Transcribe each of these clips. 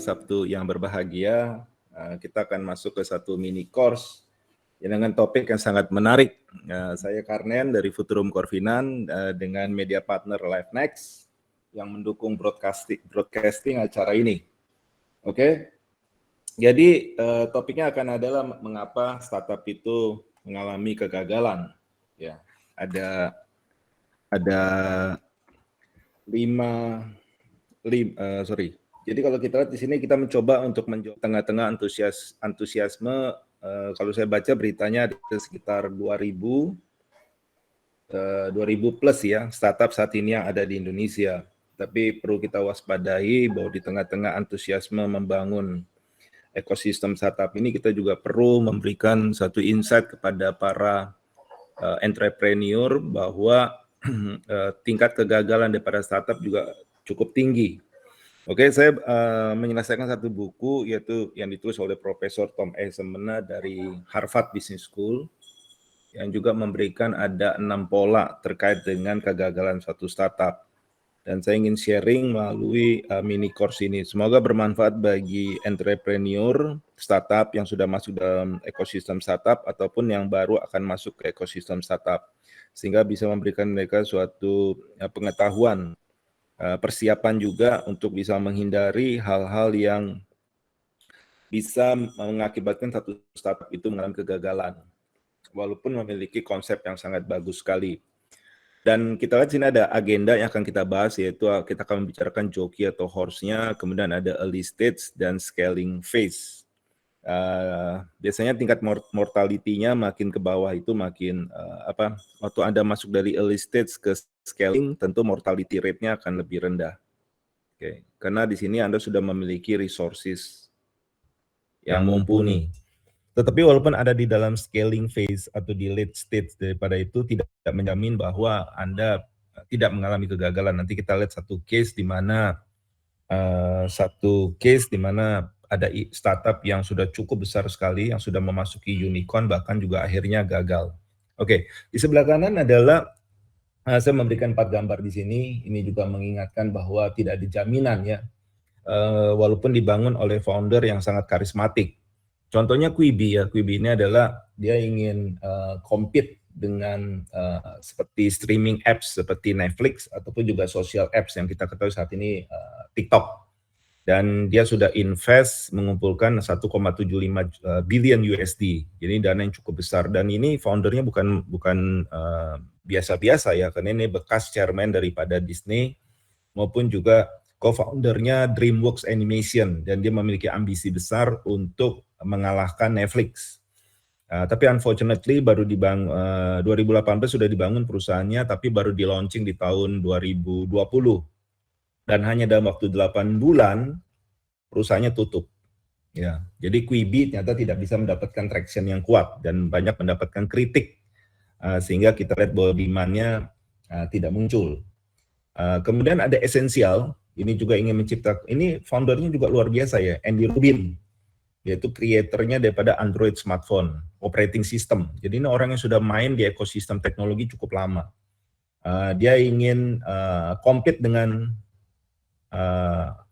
Sabtu yang berbahagia, kita akan masuk ke satu mini course dengan topik yang sangat menarik. Saya Karnen dari Futurum Corvinan dengan media partner LiveNext yang mendukung broadcasting acara ini. Oke, jadi topiknya akan adalah mengapa startup itu mengalami kegagalan. Ya, ada Jadi kalau kita lihat di sini kita mencoba untuk menjawab tengah-tengah antusiasme. Kalau saya baca beritanya ada sekitar 2000 plus ya startup saat ini yang ada di Indonesia. Tapi perlu kita waspadai bahwa di tengah-tengah antusiasme membangun ekosistem startup ini kita juga perlu memberikan satu insight kepada para entrepreneur bahwa tingkat kegagalan daripada startup juga cukup tinggi. Oke, saya menyelesaikan satu buku yaitu yang ditulis oleh Profesor Tom Eisenmenger dari Harvard Business School yang juga memberikan ada 6 pola terkait dengan kegagalan suatu startup. Dan saya ingin sharing melalui mini course ini. Semoga bermanfaat bagi entrepreneur startup yang sudah masuk dalam ekosistem startup ataupun yang baru akan masuk ke ekosistem startup. Sehingga bisa memberikan mereka suatu pengetahuan, persiapan juga untuk bisa menghindari hal-hal yang bisa mengakibatkan satu startup itu mengalami kegagalan. Walaupun memiliki konsep yang sangat bagus sekali. Dan kita lihat sini ada agenda yang akan kita bahas, yaitu kita akan membicarakan joki atau horse-nya, kemudian ada early stage dan scaling phase. Biasanya tingkat mortality-nya makin ke bawah itu makin waktu Anda masuk dari early stage ke scaling, tentu mortality rate-nya akan lebih rendah. Oke, karena di sini Anda sudah memiliki resources yang mumpuni. Tetapi walaupun ada di dalam scaling phase atau di late stage daripada itu tidak menjamin bahwa Anda tidak mengalami kegagalan. Nanti kita lihat satu case di mana ada startup yang sudah cukup besar sekali, yang sudah memasuki unicorn, bahkan juga akhirnya gagal. Oke, di sebelah kanan adalah saya memberikan 4 gambar di sini. Ini juga mengingatkan bahwa tidak ada jaminan ya, walaupun dibangun oleh founder yang sangat karismatik. Contohnya Quibi ya, Quibi ini adalah dia ingin compete dengan seperti streaming apps seperti Netflix ataupun juga social apps yang kita ketahui saat ini TikTok. Dan dia sudah invest mengumpulkan 1,75 billion USD. Jadi dana yang cukup besar dan ini foundernya bukan biasa-biasa ya, karena ini bekas chairman daripada Disney maupun juga co-foundernya DreamWorks Animation dan dia memiliki ambisi besar untuk mengalahkan Netflix. Tapi unfortunately baru 2018 sudah dibangun perusahaannya, tapi baru di launching di tahun 2020. Dan hanya dalam waktu 8 bulan perusahaannya tutup. Ya, jadi Quibi ternyata tidak bisa mendapatkan traction yang kuat dan banyak mendapatkan kritik sehingga kita lihat bahwa demand-nya tidak muncul. Kemudian ada Essential, ini juga ingin menciptakan, ini foundernya juga luar biasa ya, Andy Rubin, yaitu creatornya daripada Android smartphone, operating system. Jadi ini orang yang sudah main di ekosistem teknologi cukup lama. Dia ingin compete dengan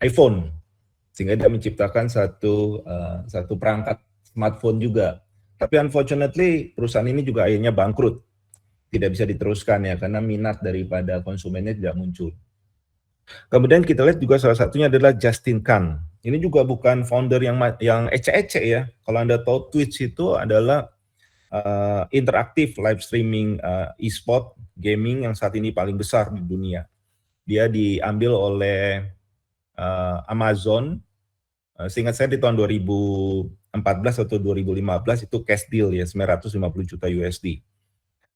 iPhone, sehingga dia menciptakan satu perangkat smartphone juga. Tapi unfortunately perusahaan ini juga akhirnya bangkrut, tidak bisa diteruskan ya karena minat daripada konsumennya tidak muncul. Kemudian kita lihat juga salah satunya adalah Justin Kan. Ini juga bukan founder yang ece-ece ya. Kalau Anda tahu Twitch itu adalah interaktif live streaming e-sport gaming yang saat ini paling besar di dunia. Dia diambil oleh Amazon. Seingat saya di tahun 2014 atau 2015 itu cash deal ya 950 juta USD.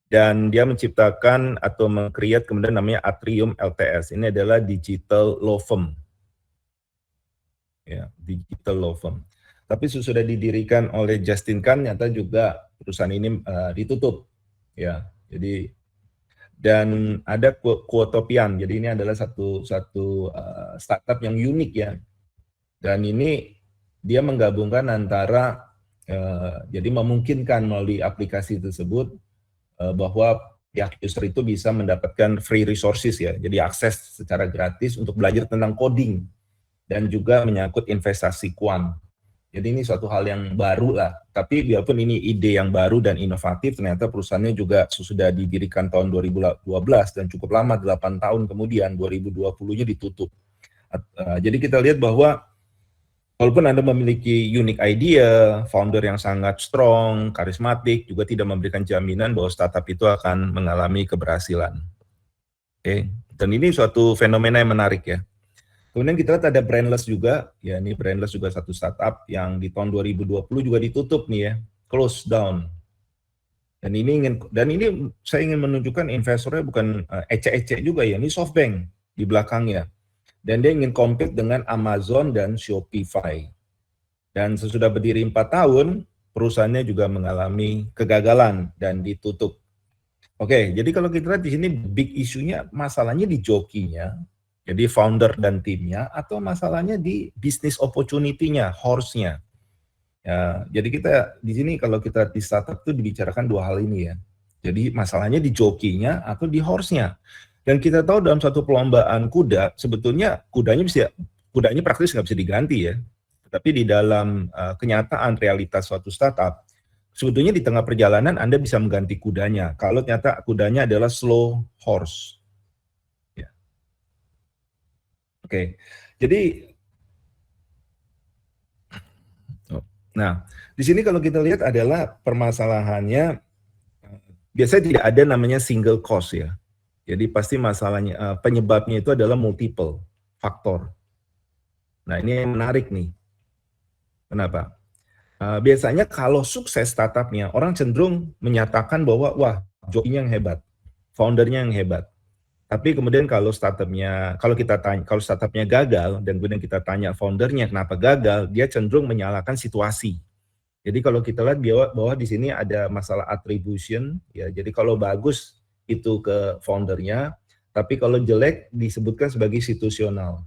Dan dia menciptakan atau meng-create kemudian namanya Atrium LTS. Ini adalah digital law firm. Ya, digital law firm. Tapi sudah didirikan oleh Justin Kan, ternyata juga perusahaan ini ditutup. Ya, jadi dan ada Quotopian. Jadi ini adalah satu startup yang unik ya. Dan ini dia menggabungkan antara jadi memungkinkan melalui aplikasi tersebut bahwa pihak user itu bisa mendapatkan free resources ya. Jadi akses secara gratis untuk belajar tentang coding. dan juga menyangkut investasi kuant. Jadi ini suatu hal yang baru lah. Tapi biarpun ini ide yang baru dan inovatif, ternyata perusahaannya juga sudah didirikan tahun 2012 dan cukup lama, 8 tahun kemudian 2020-nya ditutup. Jadi kita lihat bahwa walaupun Anda memiliki unique idea, founder yang sangat strong, karismatik, juga tidak memberikan jaminan bahwa startup itu akan mengalami keberhasilan. Oke. Dan ini suatu fenomena yang menarik ya. Kemudian kita lihat ada Brainless juga, ya ini Brainless juga satu startup yang di tahun 2020 juga ditutup nih ya, close down. Dan ini saya ingin menunjukkan investornya bukan ecek-ecek juga ya, ini SoftBank di belakangnya. Dan dia ingin compete dengan Amazon dan Shopify. Dan sesudah berdiri 4 tahun, perusahaannya juga mengalami kegagalan dan ditutup. Oke, jadi kalau kita lihat di sini big isunya, masalahnya di jokinya, jadi founder dan timnya, atau masalahnya di business opportunity-nya, horse-nya. Ya, jadi kita di sini kalau kita di startup itu dibicarakan dua hal ini ya. Jadi masalahnya di jokinya atau di horse-nya. Dan kita tahu dalam satu perlombaan kuda, sebetulnya kudanya praktis nggak bisa diganti ya. Tapi di dalam kenyataan realitas suatu startup, sebetulnya di tengah perjalanan Anda bisa mengganti kudanya. Kalau ternyata kudanya adalah slow horse. Ya. Oke, jadi nah di sini kalau kita lihat adalah permasalahannya, biasanya tidak ada namanya single cause ya. Jadi pasti masalahnya penyebabnya itu adalah multiple faktor. Nah ini yang menarik nih. Kenapa? Biasanya kalau sukses startupnya, orang cenderung menyatakan bahwa wah jokinya yang hebat, foundernya yang hebat. Tapi kemudian kalau startupnya gagal dan kemudian kita tanya foundernya kenapa gagal, dia cenderung menyalahkan situasi. Jadi kalau kita lihat bahwa di sini ada masalah attribution, ya. Jadi kalau bagus itu ke foundernya, tapi kalau jelek disebutkan sebagai situasional.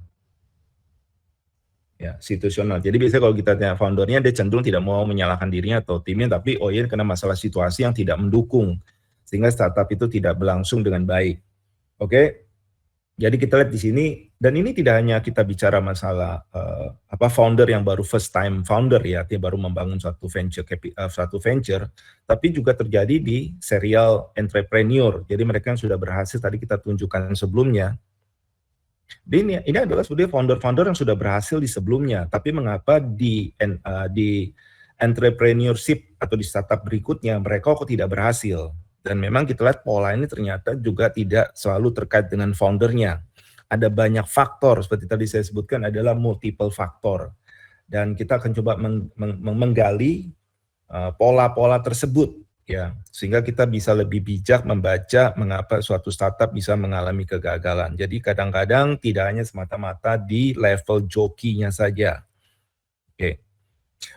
Ya, situasional. Jadi biasanya kalau kita tanya foundernya, dia cenderung tidak mau menyalahkan dirinya atau timnya, tapi oh iya karena masalah situasi yang tidak mendukung, sehingga startup itu tidak berlangsung dengan baik. Oke, jadi kita lihat di sini, dan ini tidak hanya kita bicara masalah founder yang baru first time founder ya, artinya baru membangun suatu venture, tapi juga terjadi di serial entrepreneur. Jadi mereka yang sudah berhasil tadi kita tunjukkan sebelumnya. Ini adalah sebenarnya founder-founder yang sudah berhasil di sebelumnya, tapi mengapa di entrepreneurship atau di startup berikutnya mereka kok tidak berhasil? Dan memang kita lihat pola ini ternyata juga tidak selalu terkait dengan foundernya. Ada banyak faktor, seperti tadi saya sebutkan adalah multiple faktor. Dan kita akan coba menggali pola-pola tersebut, ya, sehingga kita bisa lebih bijak membaca mengapa suatu startup bisa mengalami kegagalan. Jadi kadang-kadang tidak hanya semata-mata di level jokinya saja. Oke.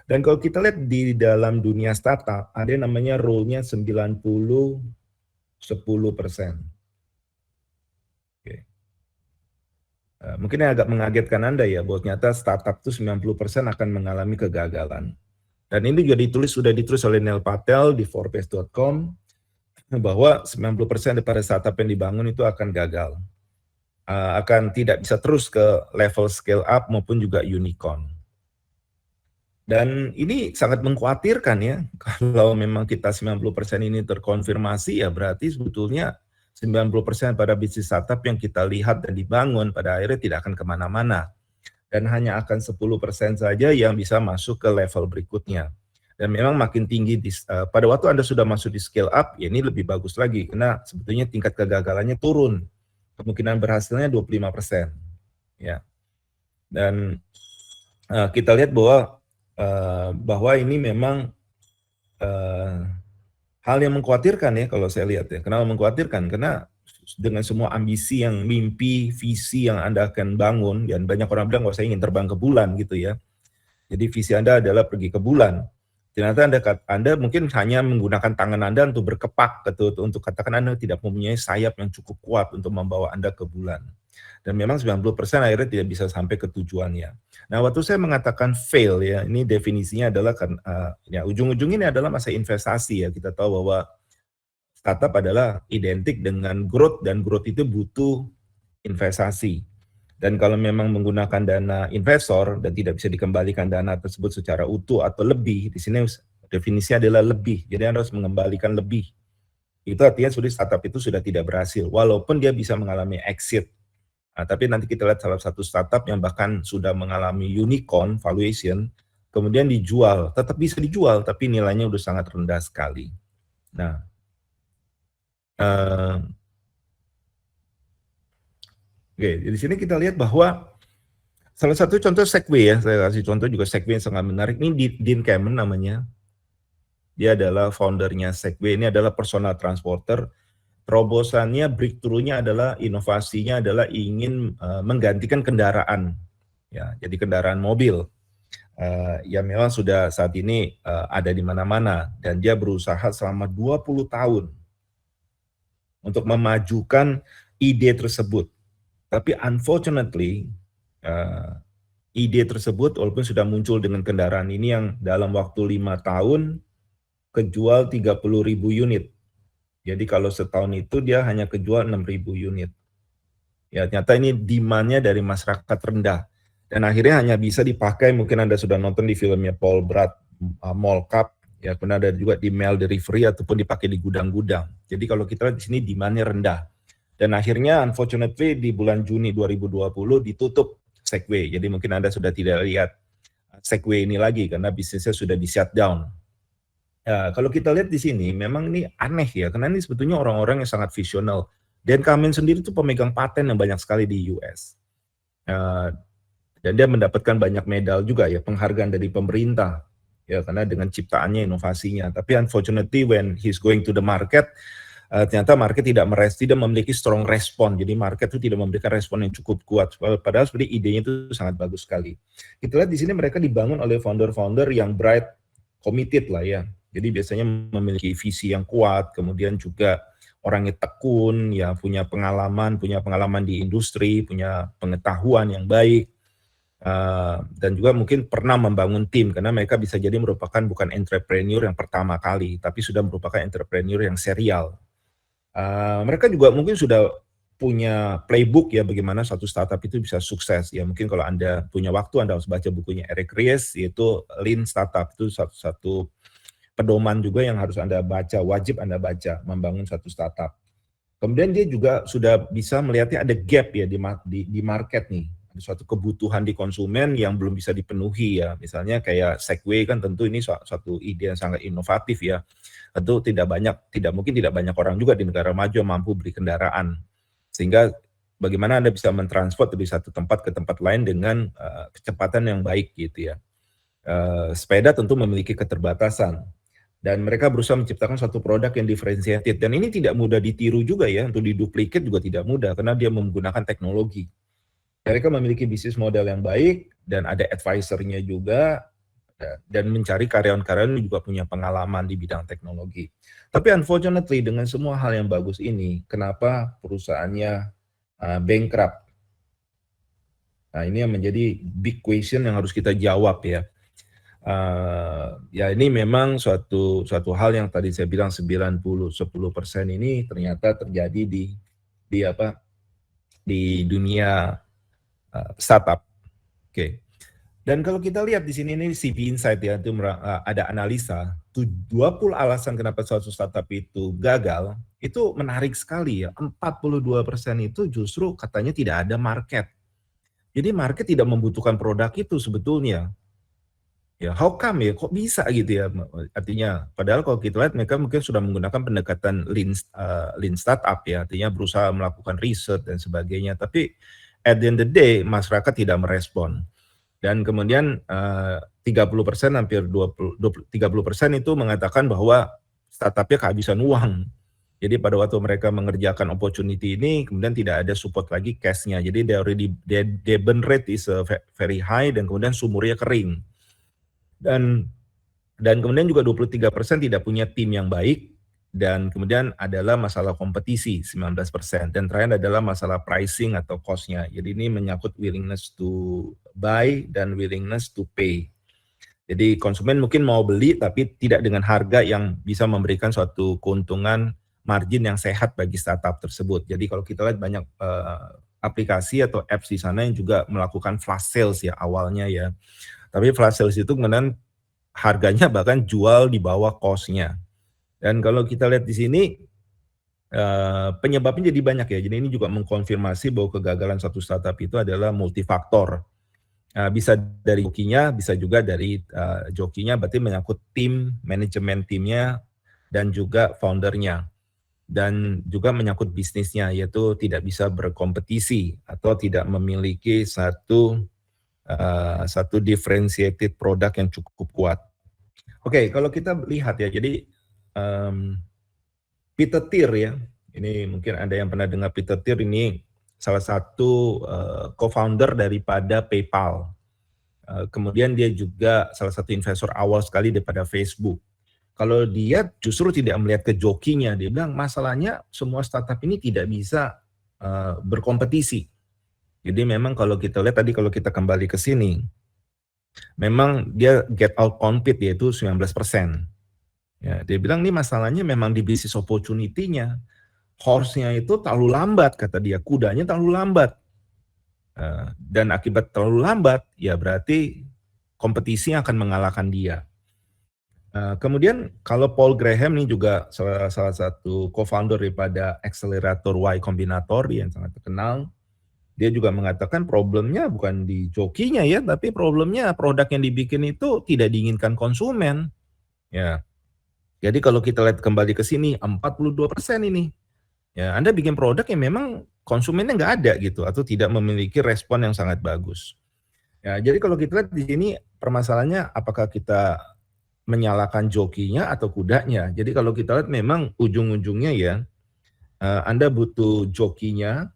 Dan kalau kita lihat di dalam dunia startup, ada yang namanya rule-nya 90-10%. Oke. Mungkin yang agak mengagetkan Anda ya, bahwa ternyata startup itu 90% akan mengalami kegagalan. Dan ini juga sudah ditulis oleh Neil Patel di Forbes.com, bahwa 90% daripada startup yang dibangun itu akan gagal. Akan tidak bisa terus ke level scale up maupun juga unicorn. Dan ini sangat mengkhawatirkan ya, kalau memang kita 90% ini terkonfirmasi, ya berarti sebetulnya 90% pada bisnis startup yang kita lihat dan dibangun pada akhirnya tidak akan kemana-mana. Dan hanya akan 10% saja yang bisa masuk ke level berikutnya. Dan memang makin tinggi, pada waktu Anda sudah masuk di scale up, ya ini lebih bagus lagi, karena sebetulnya tingkat kegagalannya turun. Kemungkinan berhasilnya 25%. Ya. Dan kita lihat bahwa ini memang hal yang mengkhawatirkan ya kalau saya lihat ya. Kenapa mengkhawatirkan? Karena dengan semua ambisi yang mimpi, visi yang Anda akan bangun, dan banyak orang bilang, saya ingin terbang ke bulan gitu ya. Jadi visi Anda adalah pergi ke bulan. Ternyata Anda mungkin hanya menggunakan tangan Anda untuk berkepak, untuk katakan Anda tidak mempunyai sayap yang cukup kuat untuk membawa Anda ke bulan. Dan memang 90% akhirnya tidak bisa sampai ke tujuannya. Nah, waktu saya mengatakan fail ya, ini definisinya adalah ya ujung-ujung ini adalah masa investasi ya. Kita tahu bahwa startup adalah identik dengan growth, dan growth itu butuh investasi. Dan kalau memang menggunakan dana investor dan tidak bisa dikembalikan dana tersebut secara utuh atau lebih, di sini definisinya adalah lebih. Jadi Anda harus mengembalikan lebih. Itu artinya sudah startup itu sudah tidak berhasil, walaupun dia bisa mengalami exit. Nah, tapi nanti kita lihat salah satu startup yang bahkan sudah mengalami unicorn valuation, kemudian dijual, tetap bisa dijual, tapi nilainya udah sangat rendah sekali. Nah, oke, di sini kita lihat bahwa salah satu contoh Segway ya, saya kasih contoh juga Segway yang sangat menarik. Ini Dean Kamen namanya. Dia adalah foundernya Segway. Ini adalah personal transporter. Terobosannya, breakthrough-nya adalah inovasinya adalah ingin menggantikan kendaraan. Ya, jadi kendaraan mobil. Yang memang sudah saat ini ada di mana-mana dan dia berusaha selama 20 tahun untuk memajukan ide tersebut. Tapi unfortunately, ide tersebut walaupun sudah muncul dengan kendaraan ini yang dalam waktu 5 tahun kejual 30.000 unit. Jadi kalau setahun itu dia hanya kejual 6.000 unit. Ya, ternyata ini demand-nya dari masyarakat rendah. Dan akhirnya hanya bisa dipakai, mungkin Anda sudah nonton di filmnya Paul Blart, Mall Cup, ya pernah ada juga di mail delivery ataupun dipakai di gudang-gudang. Jadi kalau kita lihat di sini demand-nya rendah. Dan akhirnya unfortunately di bulan Juni 2020 ditutup Segway. Jadi mungkin Anda sudah tidak lihat Segway ini lagi karena bisnisnya sudah di shutdown. Kalau kita lihat di sini memang ini aneh ya, karena ini sebetulnya orang-orang yang sangat visional. Dan Kamen sendiri itu pemegang paten yang banyak sekali di US. Dan dia mendapatkan banyak medal juga ya, penghargaan dari pemerintah. Ya, karena dengan ciptaannya, inovasinya. Tapi unfortunately when he's going to the market, ternyata market tidak memiliki strong respon. Jadi market itu tidak memberikan respon yang cukup kuat. Padahal sebenarnya idenya itu sangat bagus sekali. Kita lihat di sini mereka dibangun oleh founder-founder yang bright, committed lah ya. Jadi biasanya memiliki visi yang kuat, kemudian juga orangnya tekun, ya punya pengalaman di industri, punya pengetahuan yang baik, dan juga mungkin pernah membangun tim, karena mereka bisa jadi merupakan bukan entrepreneur yang pertama kali, tapi sudah merupakan entrepreneur yang serial. Mereka juga mungkin sudah punya playbook ya bagaimana satu startup itu bisa sukses. Ya mungkin kalau Anda punya waktu, Anda harus baca bukunya Eric Ries, yaitu Lean Startup. Itu satu pedoman juga yang harus Anda baca, wajib Anda baca, membangun satu startup. Kemudian dia juga sudah bisa melihatnya ada gap ya di market nih, ada suatu kebutuhan di konsumen yang belum bisa dipenuhi ya. Misalnya kayak Segway kan tentu ini suatu ide yang sangat inovatif ya. Tentu tidak mungkin tidak banyak orang juga di negara maju yang mampu beli kendaraan. Sehingga bagaimana Anda bisa mentransport dari satu tempat ke tempat lain dengan kecepatan yang baik gitu ya. Sepeda tentu memiliki keterbatasan. Dan mereka berusaha menciptakan suatu produk yang differentiated. Dan ini tidak mudah ditiru juga ya, untuk diduplikat juga tidak mudah, karena dia menggunakan teknologi. Mereka memiliki bisnis model yang baik, dan ada advisor-nya juga, dan mencari karyawan-karyawan yang juga punya pengalaman di bidang teknologi. Tapi unfortunately, dengan semua hal yang bagus ini, kenapa perusahaannya bankrupt? Nah, ini yang menjadi big question yang harus kita jawab ya. Ya ini memang suatu hal yang tadi saya bilang 10% ini ternyata terjadi di dunia startup. Oke. Dan kalau kita lihat di sini ini CB Insight ya, itu ada analisa 20 alasan kenapa suatu startup itu gagal, itu menarik sekali ya. 42% itu justru katanya tidak ada market. Jadi market tidak membutuhkan produk itu sebetulnya. Ya, how come ya, kok bisa gitu ya? Artinya, padahal kalau kita lihat mereka mungkin sudah menggunakan pendekatan lean startup ya, artinya berusaha melakukan riset dan sebagainya. Tapi at the end of the day, masyarakat tidak merespon. Dan kemudian 30%, hampir 30% itu mengatakan bahwa startupnya kehabisan uang. Jadi pada waktu mereka mengerjakan opportunity ini, kemudian tidak ada support lagi cash-nya. Jadi their burn rate is very high, dan kemudian sumurnya kering. Dan kemudian juga 23% tidak punya tim yang baik, dan kemudian adalah masalah kompetisi 19%, dan terakhir adalah masalah pricing atau cost-nya. Jadi ini menyangkut willingness to buy dan willingness to pay. Jadi konsumen mungkin mau beli tapi tidak dengan harga yang bisa memberikan suatu keuntungan margin yang sehat bagi startup tersebut. Jadi kalau kita lihat banyak aplikasi atau apps di sana yang juga melakukan flash sales ya awalnya ya. Tapi flash sales itu kemudian harganya bahkan jual di bawah cost-nya. Dan kalau kita lihat di sini, penyebabnya jadi banyak ya. Jadi ini juga mengkonfirmasi bahwa kegagalan satu startup itu adalah multifaktor. Bisa dari jokinya, bisa juga dari jokinya berarti menyangkut tim, manajemen timnya, dan juga foundernya. Dan juga menyangkut bisnisnya, yaitu tidak bisa berkompetisi atau tidak memiliki satu differentiated produk yang cukup kuat. Oke, kalau kita lihat ya, jadi Peter Thiel ya, ini mungkin ada yang pernah dengar Peter Thiel, ini salah satu co-founder daripada PayPal. Kemudian dia juga salah satu investor awal sekali daripada Facebook. Kalau dia justru tidak melihat ke jokinya, dia bilang masalahnya semua startup ini tidak bisa berkompetisi. Jadi memang kalau kita lihat tadi, kalau kita kembali ke sini, memang dia get out compete yaitu 19%. Ya, dia bilang ini masalahnya memang di business opportunity-nya. Horse-nya itu terlalu lambat, kata dia, kudanya terlalu lambat. Dan akibat terlalu lambat, ya berarti kompetisi akan mengalahkan dia. Kemudian kalau Paul Graham ini juga salah satu co-founder daripada Accelerator Y Combinator yang sangat terkenal. Dia juga mengatakan problemnya bukan di jokinya ya, tapi problemnya produk yang dibikin itu tidak diinginkan konsumen. Ya. Jadi kalau kita lihat kembali ke sini 42% ini. Ya, Anda bikin produk yang memang konsumennya nggak ada gitu atau tidak memiliki respon yang sangat bagus. Ya, jadi kalau kita lihat di sini permasalahannya apakah kita menyalahkan jokinya atau kudanya. Jadi kalau kita lihat memang ujung-ujungnya ya, Anda butuh jokinya,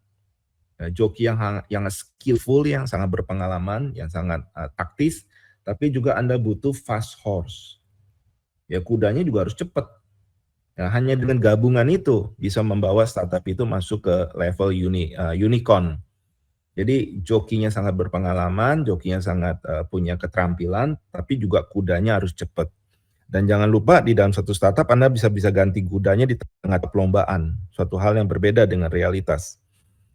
joki yang skillful, yang sangat berpengalaman, yang sangat taktis, tapi juga Anda butuh fast horse. Ya kudanya juga harus cepat. Ya, hanya dengan gabungan itu bisa membawa startup itu masuk ke level unicorn. Jadi jokinya sangat berpengalaman, jokinya sangat punya keterampilan, tapi juga kudanya harus cepat. Dan jangan lupa di dalam satu startup Anda bisa ganti kudanya di tengah perlombaan, suatu hal yang berbeda dengan realitas.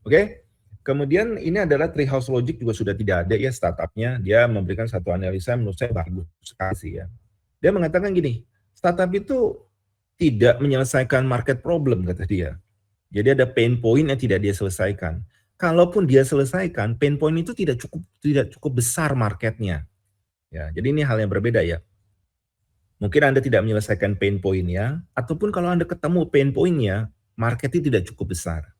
Oke? Kemudian ini adalah Treehouse Logic juga sudah tidak ada ya startupnya. Dia memberikan satu analisa menurut saya bagus sekali sih ya. Dia mengatakan gini, startup itu tidak menyelesaikan market problem kata dia. Jadi ada pain point yang tidak dia selesaikan. Kalaupun dia selesaikan, pain point itu tidak cukup besar marketnya. Ya, jadi ini hal yang berbeda ya. Mungkin Anda tidak menyelesaikan pain point-nya, ataupun kalau Anda ketemu pain point-nya, marketnya tidak cukup besar.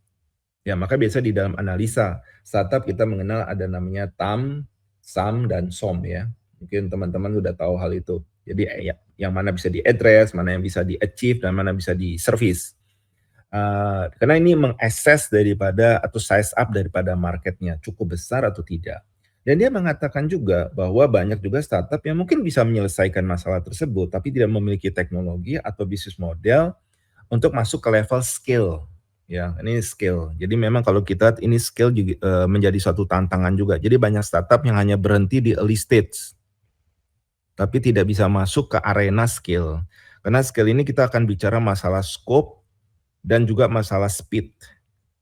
Ya, maka biasa di dalam analisa startup kita mengenal ada namanya TAM, SAM, dan SOM ya. Mungkin teman-teman sudah tahu hal itu. Jadi yang mana bisa di-address, mana yang bisa di-achieve, dan mana bisa di-service. Karena ini meng-assess daripada atau size up daripada marketnya cukup besar atau tidak. Dan dia mengatakan juga bahwa banyak juga startup yang mungkin bisa menyelesaikan masalah tersebut, tapi tidak memiliki teknologi atau bisnis model untuk masuk ke level scale. Ya, ini scale. Jadi memang kalau kita ini scale juga menjadi suatu tantangan juga. Jadi banyak startup yang hanya berhenti di early stage, tapi tidak bisa masuk ke arena scale. Karena scale ini kita akan bicara masalah scope dan juga masalah speed.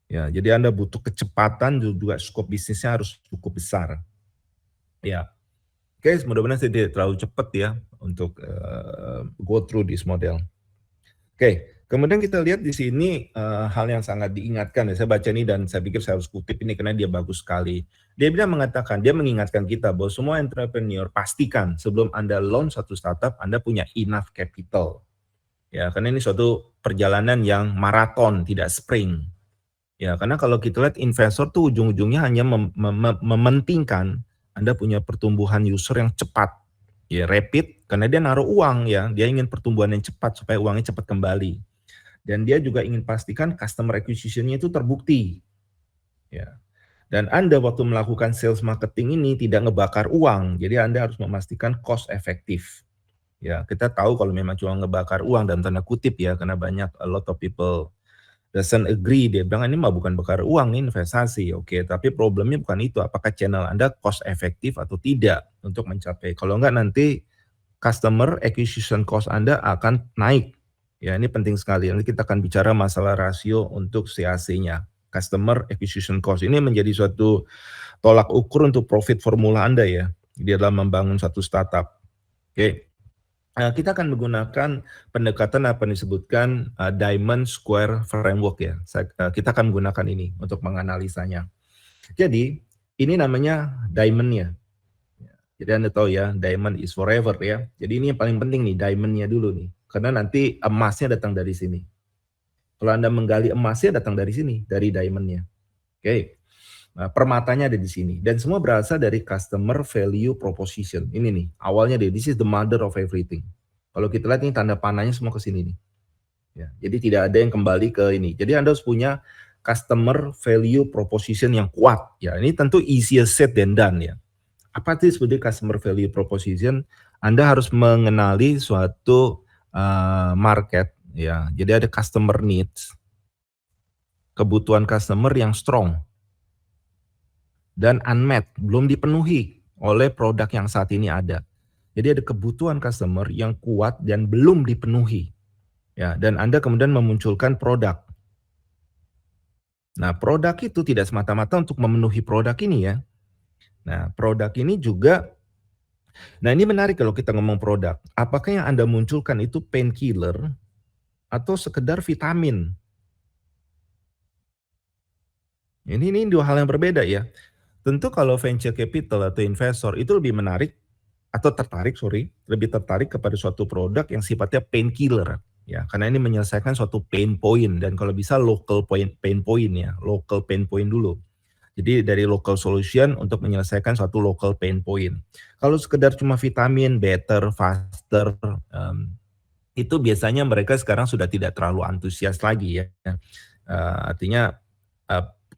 Ya, jadi Anda butuh kecepatan, juga scope bisnisnya harus cukup besar. Ya, oke, mudah-mudahan saya tidak terlalu cepat ya untuk go through this model. Oke, kemudian kita lihat di sini hal yang sangat diingatkan ya. Saya baca ini dan saya pikir saya harus kutip ini karena dia bagus sekali. Dia mengingatkan kita bahwa semua entrepreneur pastikan sebelum Anda launch satu startup, Anda punya enough capital. Ya, karena ini suatu perjalanan yang maraton, tidak sprint. Ya, karena kalau kita lihat investor tuh ujung-ujungnya hanya mementingkan Anda punya pertumbuhan user yang cepat. Ya, rapid, karena dia naruh uang ya, dia ingin pertumbuhan yang cepat supaya uangnya cepat kembali. Dan dia juga ingin pastikan customer acquisition-nya itu terbukti. Ya. Dan Anda waktu melakukan sales marketing ini tidak ngebakar uang, jadi Anda harus memastikan cost efektif. Ya, kita tahu kalau memang cuma ngebakar uang dalam tanda kutip ya, karena banyak a lot of people doesn't agree. Dia bilang ini mah bukan bakar uang, ini investasi. Oke, tapi problemnya bukan itu. Apakah channel Anda cost efektif atau tidak untuk mencapai? Kalau enggak nanti customer acquisition cost Anda akan naik. Ya, ini penting sekali. Nanti kita akan bicara masalah rasio untuk CAC-nya. customer acquisition cost. Ini menjadi suatu tolak ukur untuk profit formula Anda ya, di dalam membangun satu startup. Oke. Kita akan menggunakan pendekatan apa yang disebutkan Diamond Square Framework ya. Kita akan menggunakan ini untuk menganalisanya. Jadi ini namanya diamond-nya. Jadi Anda tahu ya, diamond is forever ya. Jadi ini yang paling penting nih, diamond-nya dulu nih. Karena nanti emasnya datang dari sini. Kalau Anda menggali emasnya datang dari sini, dari diamond-nya. Oke. Nah, permatanya ada di sini. Dan semua berasal dari customer value proposition. Ini nih, awalnya deh, this is the mother of everything. Kalau kita lihat nih tanda panahnya semua ke sini nih. Ya, jadi tidak ada yang kembali ke ini. Jadi Anda harus punya customer value proposition yang kuat. Ya, ini tentu easier said than done ya. Apa sih sebetulnya customer value proposition? Anda harus mengenali suatu market ya. Jadi ada customer needs, kebutuhan customer yang strong dan unmet, belum dipenuhi oleh produk yang saat ini ada. Jadi ada kebutuhan customer yang kuat dan belum dipenuhi. Ya, dan Anda kemudian memunculkan produk. Nah, produk itu tidak semata-mata untuk memenuhi produk ini ya. Nah, produk ini juga, nah ini menarik kalau kita ngomong produk. Apakah yang Anda munculkan itu painkiller atau sekedar vitamin? Ini dua hal yang berbeda ya. Tentu kalau venture capital atau investor itu lebih menarik atau lebih tertarik kepada suatu produk yang sifatnya painkiller ya, karena ini menyelesaikan suatu pain point dan kalau bisa local pain point ya, local pain point dulu. Jadi dari local solution untuk menyelesaikan suatu local pain point. Kalau sekedar cuma vitamin, better, faster, itu biasanya mereka sekarang sudah tidak terlalu antusias lagi ya. Artinya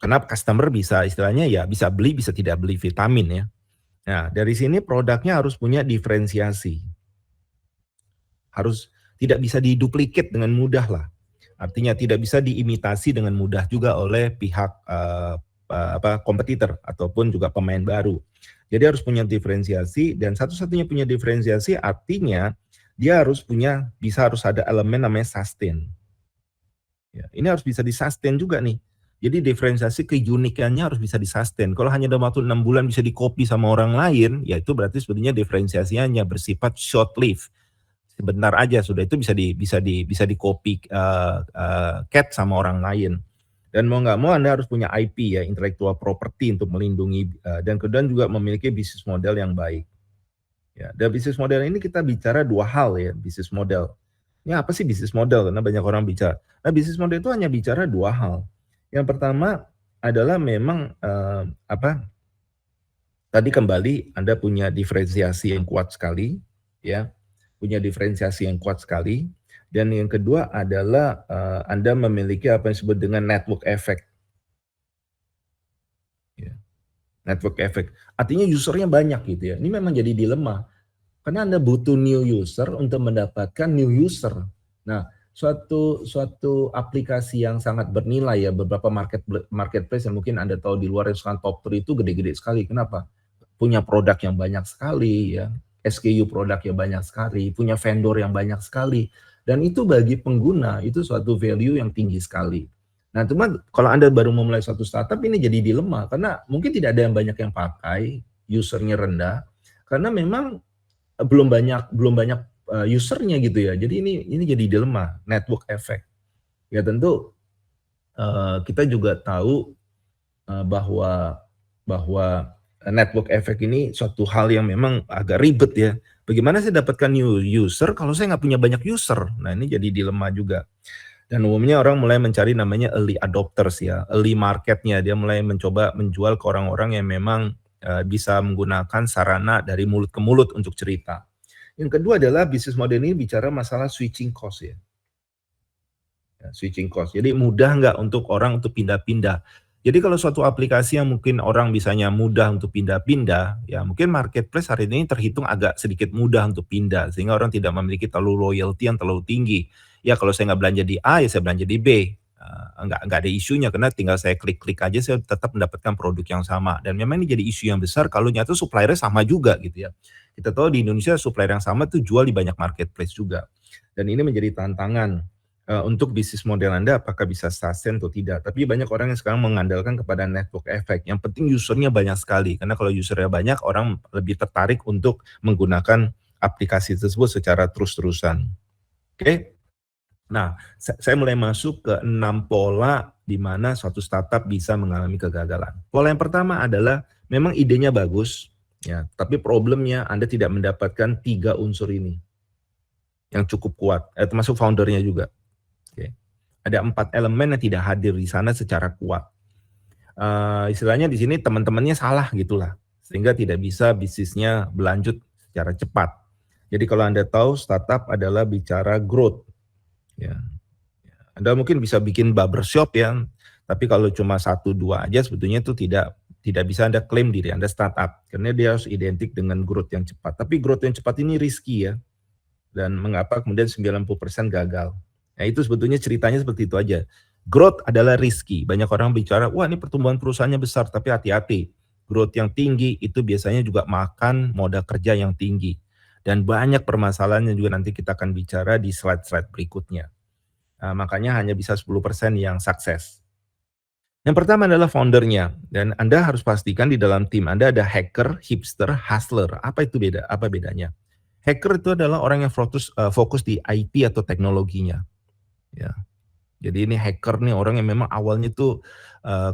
karena customer bisa istilahnya ya bisa beli bisa tidak beli vitamin ya. Nah dari sini produknya harus punya diferensiasi. Harus tidak bisa diduplikat dengan mudah lah. Artinya tidak bisa diimitasi dengan mudah juga oleh pihak kompetitor ataupun juga pemain baru. Jadi harus punya diferensiasi dan satu-satunya punya diferensiasi artinya dia harus ada elemen namanya sustain. Ya, ini harus bisa disustain juga nih. Jadi diferensiasi keunikannya harus bisa disustain. Kalau hanya dalam waktu 6 bulan bisa di-copy sama orang lain, ya itu berarti sebenarnya diferensiasinya bersifat short lived. Sebentar aja sudah itu bisa di-copy cat sama orang lain. Dan mau nggak mau Anda harus punya IP ya, intellectual property untuk melindungi dan kemudian juga memiliki bisnis model yang baik. Ya, dan bisnis model ini kita bicara dua hal ya, bisnis model. Ini apa sih bisnis model? Karena banyak orang bicara. Nah, bisnis model itu hanya bicara dua hal. Yang pertama adalah memang tadi kembali Anda punya diferensiasi yang kuat sekali, ya, punya diferensiasi yang kuat sekali. Dan yang kedua adalah Anda memiliki apa yang disebut dengan network effect. Ya. Network effect. Artinya usernya banyak gitu ya. Ini memang jadi dilema. Karena Anda butuh new user untuk mendapatkan new user. Nah, suatu aplikasi yang sangat bernilai ya, beberapa marketplace yang mungkin Anda tahu di luar yang sekarang top 3 itu gede-gede sekali. Kenapa? Punya produk yang banyak sekali ya. SKU produk yang banyak sekali, punya vendor yang banyak sekali. Dan itu bagi pengguna itu suatu value yang tinggi sekali. Nah, teman, kalau Anda baru memulai suatu startup ini jadi dilema karena mungkin tidak ada yang banyak yang pakai, usernya rendah, karena memang belum banyak usernya gitu ya. Jadi ini jadi dilema, network effect. Ya tentu kita juga tahu bahwa network effect ini suatu hal yang memang agak ribet ya. Bagaimana saya dapatkan new user kalau saya nggak punya banyak user? Nah ini jadi dilema juga. Dan umumnya orang mulai mencari namanya early adopters ya, early marketnya. Dia mulai mencoba menjual ke orang-orang yang memang bisa menggunakan sarana dari mulut ke mulut untuk cerita. Yang kedua adalah bisnis model ini bicara masalah switching cost ya. Switching cost. Jadi mudah nggak untuk orang untuk pindah-pindah. Jadi kalau suatu aplikasi yang mungkin orang bisanya mudah untuk pindah-pindah, ya mungkin marketplace hari ini terhitung agak sedikit mudah untuk pindah, sehingga orang tidak memiliki terlalu loyalty yang terlalu tinggi. Ya kalau saya nggak belanja di A, ya saya belanja di B. Nggak ada isunya, karena tinggal saya klik-klik aja, saya tetap mendapatkan produk yang sama. Dan memang ini jadi isu yang besar kalau nyata suppliernya sama juga gitu ya. Kita tahu di Indonesia supplier yang sama tuh jual di banyak marketplace juga. Dan ini menjadi tantangan. untuk bisnis model Anda apakah bisa sustain atau tidak. Tapi banyak orang yang sekarang mengandalkan kepada network effect, yang penting user-nya banyak sekali, karena kalau user-nya banyak, orang lebih tertarik untuk menggunakan aplikasi tersebut secara terus-terusan. Oke? Nah, saya mulai masuk ke 6 pola di mana suatu startup bisa mengalami kegagalan. Pola yang pertama adalah memang idenya bagus, ya, tapi problemnya Anda tidak mendapatkan 3 unsur ini yang cukup kuat, termasuk foundernya juga. Oke. Ada 4 elemen yang tidak hadir di sana secara kuat. Istilahnya di sini teman-temannya salah gitulah, sehingga tidak bisa bisnisnya berlanjut secara cepat. Jadi kalau Anda tahu startup adalah bicara growth, ya. Anda mungkin bisa bikin barbershop ya, tapi kalau cuma 1, 2 aja sebetulnya itu tidak bisa Anda klaim diri Anda startup, karena dia harus identik dengan growth yang cepat. Tapi growth yang cepat ini risky ya, dan mengapa kemudian 90% gagal. Nah itu sebetulnya ceritanya seperti itu aja. Growth adalah risky. Banyak orang bicara, wah ini pertumbuhan perusahaannya besar, tapi hati-hati. Growth yang tinggi itu biasanya juga makan modal kerja yang tinggi. Dan banyak permasalahan yang juga nanti kita akan bicara di slide-slide berikutnya. Makanya hanya bisa 10% yang sukses. Yang pertama adalah foundernya, dan Anda harus pastikan di dalam tim Anda ada hacker, hipster, hustler. Apa itu beda? Apa bedanya? Hacker itu adalah orang yang fokus di IT atau teknologinya, ya. Jadi ini hacker nih orang yang memang awalnya tuh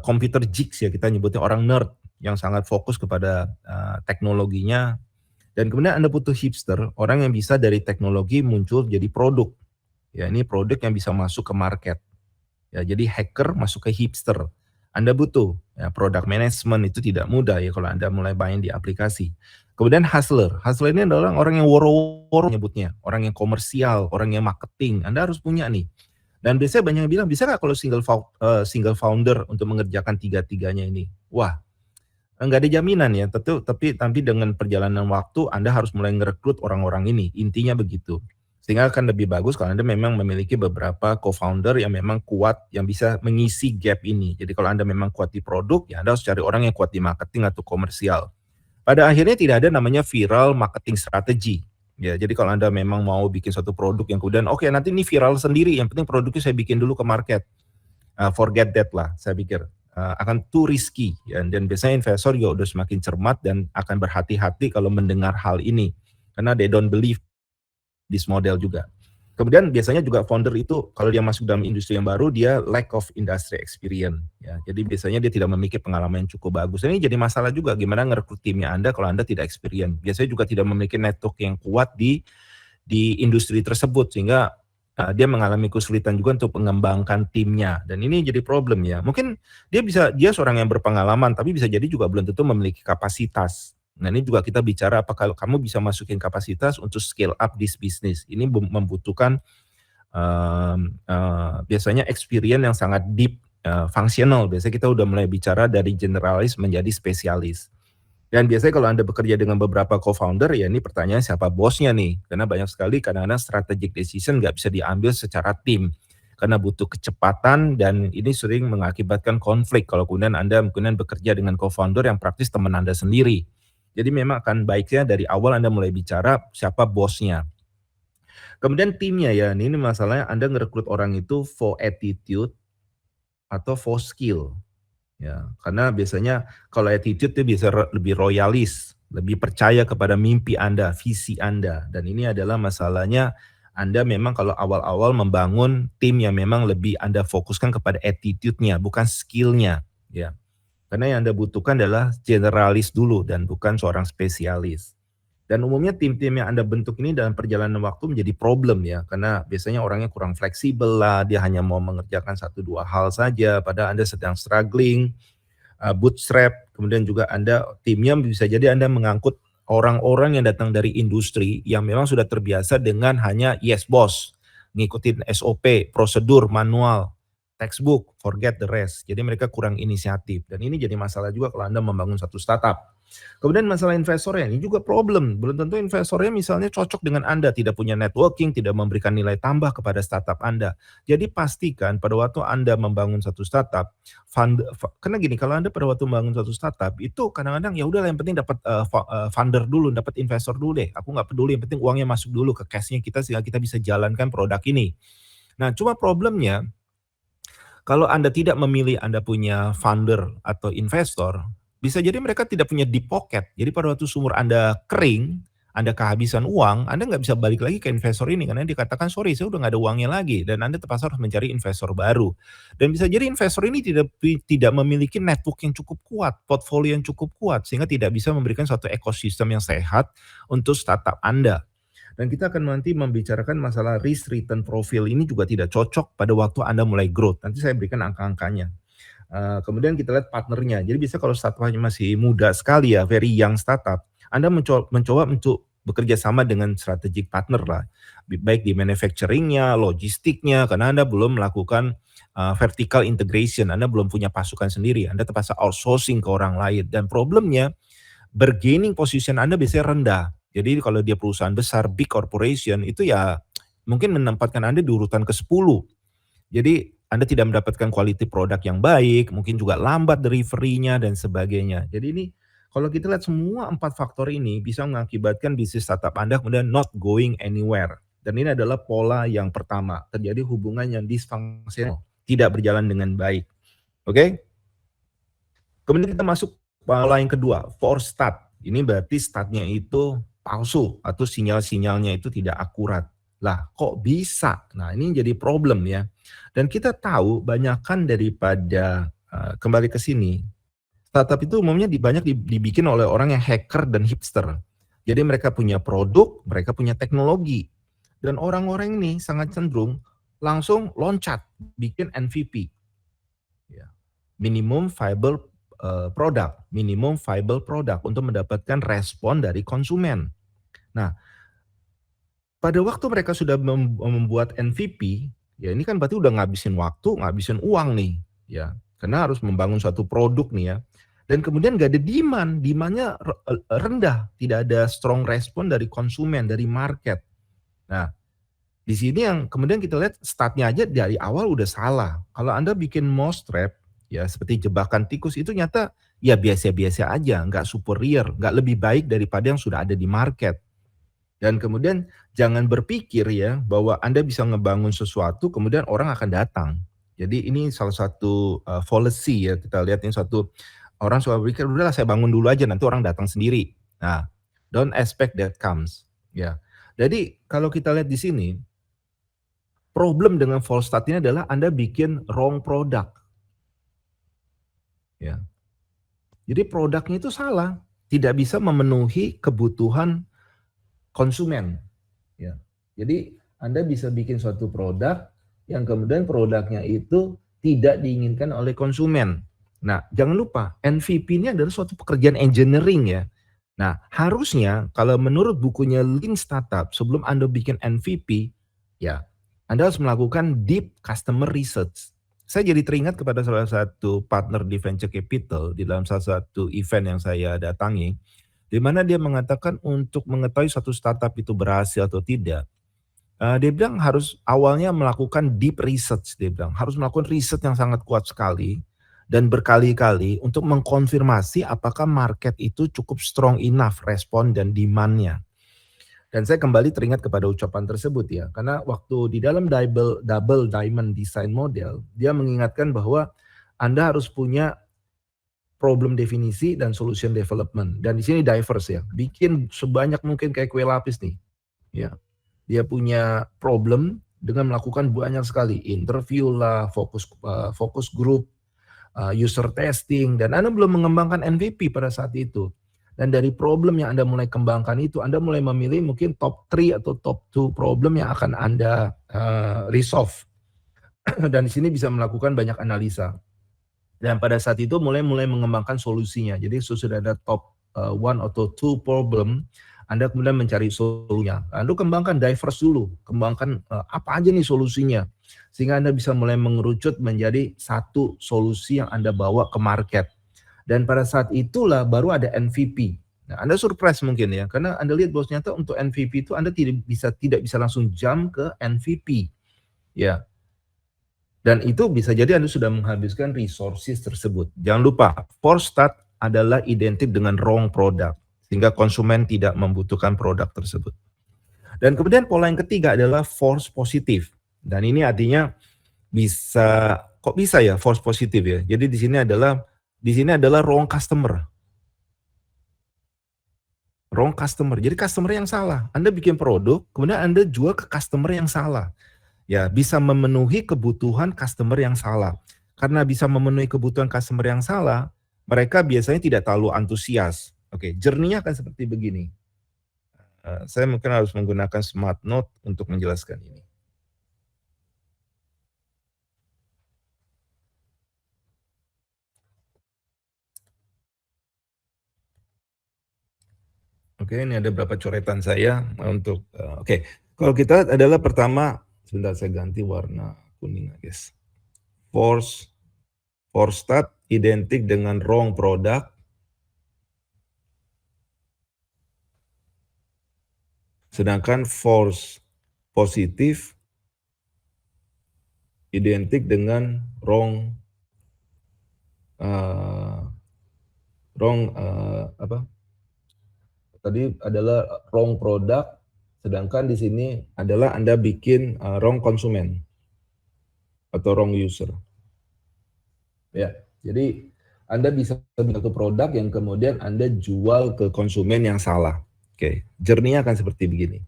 computer geeks ya kita nyebutnya, orang nerd yang sangat fokus kepada teknologinya. Dan kemudian Anda butuh hipster, orang yang bisa dari teknologi muncul jadi produk. Ya ini produk yang bisa masuk ke market. Ya jadi hacker masuk ke hipster. Anda butuh ya, product management itu tidak mudah ya kalau Anda mulai main di aplikasi. Kemudian hustler. Hustler ini adalah orang yang woro-woro nyebutnya, orang yang komersial, orang yang marketing. Anda harus punya nih. Dan biasanya banyak yang bilang, bisa nggak kalau single founder untuk mengerjakan tiga-tiganya ini? Wah, nggak ada jaminan ya. Tapi dengan perjalanan waktu Anda harus mulai ngerekrut orang-orang ini. Intinya begitu. Sehingga akan lebih bagus kalau Anda memang memiliki beberapa co-founder yang memang kuat, yang bisa mengisi gap ini. Jadi kalau Anda memang kuat di produk, ya Anda harus cari orang yang kuat di marketing atau komersial. Pada akhirnya tidak ada namanya viral marketing strategi. Ya, jadi kalau Anda memang mau bikin satu produk yang kemudian, oke, nanti ini viral sendiri, yang penting produknya saya bikin dulu ke market. Forget that lah, saya pikir. Akan too risky. Ya, dan biasanya investor juga udah semakin cermat dan akan berhati-hati kalau mendengar hal ini. Karena they don't believe this model juga. Kemudian biasanya juga founder itu kalau dia masuk dalam industri yang baru, dia lack of industry experience. Ya, jadi biasanya dia tidak memiliki pengalaman yang cukup bagus. Ini jadi masalah juga gimana ngerekrut timnya Anda kalau Anda tidak experience. Biasanya juga tidak memiliki network yang kuat di industri tersebut sehingga dia mengalami kesulitan juga untuk mengembangkan timnya. Dan ini jadi problem ya. Mungkin dia seorang yang berpengalaman tapi bisa jadi juga belum tentu memiliki kapasitas. Nah ini juga kita bicara apakah kamu bisa masukin kapasitas untuk scale up this business. Ini membutuhkan biasanya experience yang sangat deep, functional. Biasanya kita udah mulai bicara dari generalis menjadi spesialis. Dan biasanya kalau Anda bekerja dengan beberapa co-founder, ya ini pertanyaan siapa bosnya nih. Karena banyak sekali kadang-kadang strategic decision nggak bisa diambil secara tim. Karena butuh kecepatan dan ini sering mengakibatkan konflik kalau kemudian Anda bekerja dengan co-founder yang praktis teman Anda sendiri. Jadi memang akan baiknya dari awal Anda mulai bicara siapa bosnya. Kemudian timnya ya, ini masalahnya Anda ngerekrut orang itu for attitude atau for skill. Ya, karena biasanya kalau attitude itu bisa lebih royalis, lebih percaya kepada mimpi Anda, visi Anda. Dan ini adalah masalahnya Anda memang kalau awal-awal membangun tim yang memang lebih Anda fokuskan kepada attitude-nya, bukan skill-nya. Ya. Karena yang Anda butuhkan adalah generalis dulu dan bukan seorang spesialis. Dan umumnya tim-tim yang Anda bentuk ini dalam perjalanan waktu menjadi problem ya, karena biasanya orangnya kurang fleksibel lah, dia hanya mau mengerjakan 1-2 hal saja, padahal Anda sedang struggling, bootstrap, kemudian juga timnya bisa jadi Anda mengangkut orang-orang yang datang dari industri yang memang sudah terbiasa dengan hanya yes boss, ngikutin SOP, prosedur, manual, textbook, forget the rest. Jadi mereka kurang inisiatif dan ini jadi masalah juga kalau Anda membangun satu startup. Kemudian masalah investornya ini juga problem. Belum tentu investornya misalnya cocok dengan Anda, tidak punya networking, tidak memberikan nilai tambah kepada startup Anda. Jadi pastikan pada waktu Anda membangun satu startup, karena gini, kalau Anda pada waktu membangun satu startup itu kadang-kadang ya udahlah yang penting dapat founder dulu, dapat investor dulu deh. Aku nggak peduli, yang penting uangnya masuk dulu ke cashnya kita sehingga kita bisa jalankan produk ini. Nah, cuma problemnya kalau Anda tidak memilih Anda punya founder atau investor, bisa jadi mereka tidak punya deep pocket. Jadi pada waktu sumur Anda kering, Anda kehabisan uang, Anda nggak bisa balik lagi ke investor ini karena dikatakan, "Sorry, saya udah nggak ada uangnya lagi," dan Anda terpaksa harus mencari investor baru. Dan bisa jadi investor ini tidak memiliki network yang cukup kuat, portfolio yang cukup kuat, sehingga tidak bisa memberikan suatu ekosistem yang sehat untuk startup Anda. Dan kita akan nanti membicarakan masalah risk return profile ini juga tidak cocok pada waktu Anda mulai growth. Nanti saya berikan angka-angkanya. Kemudian kita lihat partnernya. Jadi bisa kalau startupnya masih muda sekali ya, very young startup, Anda mencoba untuk bekerja sama dengan strategic partner lah. Baik di manufacturing-nya, logistiknya, karena Anda belum melakukan vertical integration, Anda belum punya pasukan sendiri, Anda terpaksa outsourcing ke orang lain. Dan problemnya, bargaining position Anda biasanya rendah. Jadi kalau dia perusahaan besar, big corporation, itu ya mungkin menempatkan Anda di urutan ke-10. Jadi Anda tidak mendapatkan quality produk yang baik, mungkin juga lambat delivery-nya dan sebagainya. Jadi ini kalau kita lihat semua 4 faktor ini bisa mengakibatkan bisnis startup Anda kemudian not going anywhere. Dan ini adalah pola yang pertama, terjadi hubungan yang dysfunctional, tidak berjalan dengan baik. Oke? Kemudian kita masuk pola yang kedua, force start. Ini berarti startnya itu palsu atau sinyal-sinyalnya itu tidak akurat. Lah, kok bisa? Nah, ini jadi problem ya. Dan kita tahu banyakkan daripada kembali ke sini, startup itu umumnya banyak dibikin oleh orang yang hacker dan hipster. Jadi mereka punya produk, mereka punya teknologi. Dan orang-orang ini sangat cenderung langsung loncat bikin MVP. Ya. Minimum viable minimum viable product untuk mendapatkan respon dari konsumen. Nah, pada waktu mereka sudah membuat MVP, ya ini kan berarti udah ngabisin waktu, ngabisin uang nih, ya. Karena harus membangun suatu produk nih ya. Dan kemudian gak ada demand-nya rendah, tidak ada strong respon dari konsumen, dari market. Nah, di sini yang kemudian kita lihat startnya aja dari awal udah salah. Kalau Anda bikin mousetrap, ya seperti jebakan tikus itu nyata ya biasa-biasa aja, nggak superior, nggak lebih baik daripada yang sudah ada di market. Dan kemudian jangan berpikir ya bahwa Anda bisa ngebangun sesuatu kemudian orang akan datang. Jadi ini salah satu fallacy ya, kita lihat ini satu orang suka berpikir udahlah saya bangun dulu aja nanti orang datang sendiri. Nah, don't expect that comes. Ya. Jadi kalau kita lihat di sini, problem dengan false start ini adalah Anda bikin wrong product. Ya. Jadi produknya itu salah, tidak bisa memenuhi kebutuhan konsumen. Ya. Jadi Anda bisa bikin suatu produk yang kemudian produknya itu tidak diinginkan oleh konsumen. Nah, jangan lupa MVP ini adalah suatu pekerjaan engineering ya. Nah, harusnya kalau menurut bukunya Lean Startup, sebelum Anda bikin MVP, ya Anda harus melakukan deep customer research. Saya jadi teringat kepada salah satu partner di venture capital di dalam salah satu event yang saya datangi, di mana dia mengatakan untuk mengetahui suatu startup itu berhasil atau tidak, dia bilang harus awalnya melakukan deep research, dia bilang harus melakukan riset yang sangat kuat sekali dan berkali-kali untuk mengkonfirmasi apakah market itu cukup strong enough respon dan demand-nya. Dan saya kembali teringat kepada ucapan tersebut ya, karena waktu di dalam double diamond design model, dia mengingatkan bahwa Anda harus punya problem definisi dan solution development. Dan di sini diverse ya, bikin sebanyak mungkin kayak kue lapis nih. Ya, dia punya problem dengan melakukan banyak sekali interview lah, fokus group, user testing, dan Anda belum mengembangkan MVP pada saat itu. Dan dari problem yang Anda mulai kembangkan itu, Anda mulai memilih mungkin top 3 atau top 2 problem yang akan Anda resolve. Dan di sini bisa melakukan banyak analisa. Dan pada saat itu mulai mengembangkan solusinya. Jadi sudah ada top 1 atau 2 problem, Anda kemudian mencari solusinya. Anda kembangkan diverse dulu, kembangkan apa aja nih solusinya. Sehingga Anda bisa mulai mengerucut menjadi satu solusi yang Anda bawa ke market. Dan pada saat itulah baru ada MVP. Nah, Anda surprise mungkin ya, karena Anda lihat bahwa ternyata untuk MVP itu Anda tidak bisa langsung jump ke MVP. Ya. Dan itu bisa jadi Anda sudah menghabiskan resources tersebut. Jangan lupa, force start adalah identik dengan wrong product, sehingga konsumen tidak membutuhkan produk tersebut. Dan kemudian pola yang ketiga adalah force positive. Dan ini artinya bisa, kok bisa ya false positif ya? Jadi di sini adalah wrong customer. Wrong customer. Jadi customer yang salah. Anda bikin produk, kemudian Anda jual ke customer yang salah. Ya, bisa memenuhi kebutuhan customer yang salah. Karena bisa memenuhi kebutuhan customer yang salah, mereka biasanya tidak terlalu antusias. Oke, journey-nya akan seperti begini. Saya mungkin harus menggunakan Smart Note untuk menjelaskan ini. Oke, ini ada beberapa coretan saya untuk oke. Kalau kita adalah pertama, sebentar saya ganti warna kuning, guys. Force start identik dengan wrong product. Sedangkan force positif identik dengan wrong tadi adalah wrong product, sedangkan di sini adalah Anda bikin wrong konsumen atau wrong user. Ya, jadi Anda bisa satu produk yang kemudian Anda jual ke konsumen yang salah. Oke, journey-nya akan seperti begini.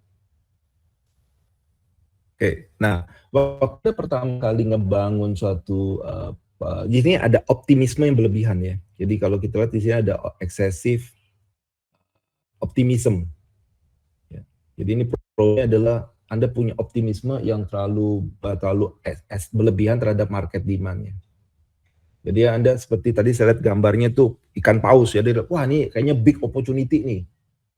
Oke, nah waktu pertama kali ngebangun suatu di sini ada optimisme yang berlebihan ya. Jadi kalau kita lihat di sini ada excessive optimism. Ya. Jadi ini problemnya adalah Anda punya optimisme yang terlalu berlebihan terhadap market demand-nya. Jadi Anda seperti tadi saya lihat gambarnya tuh ikan paus ya, dia wah ini kayaknya big opportunity nih,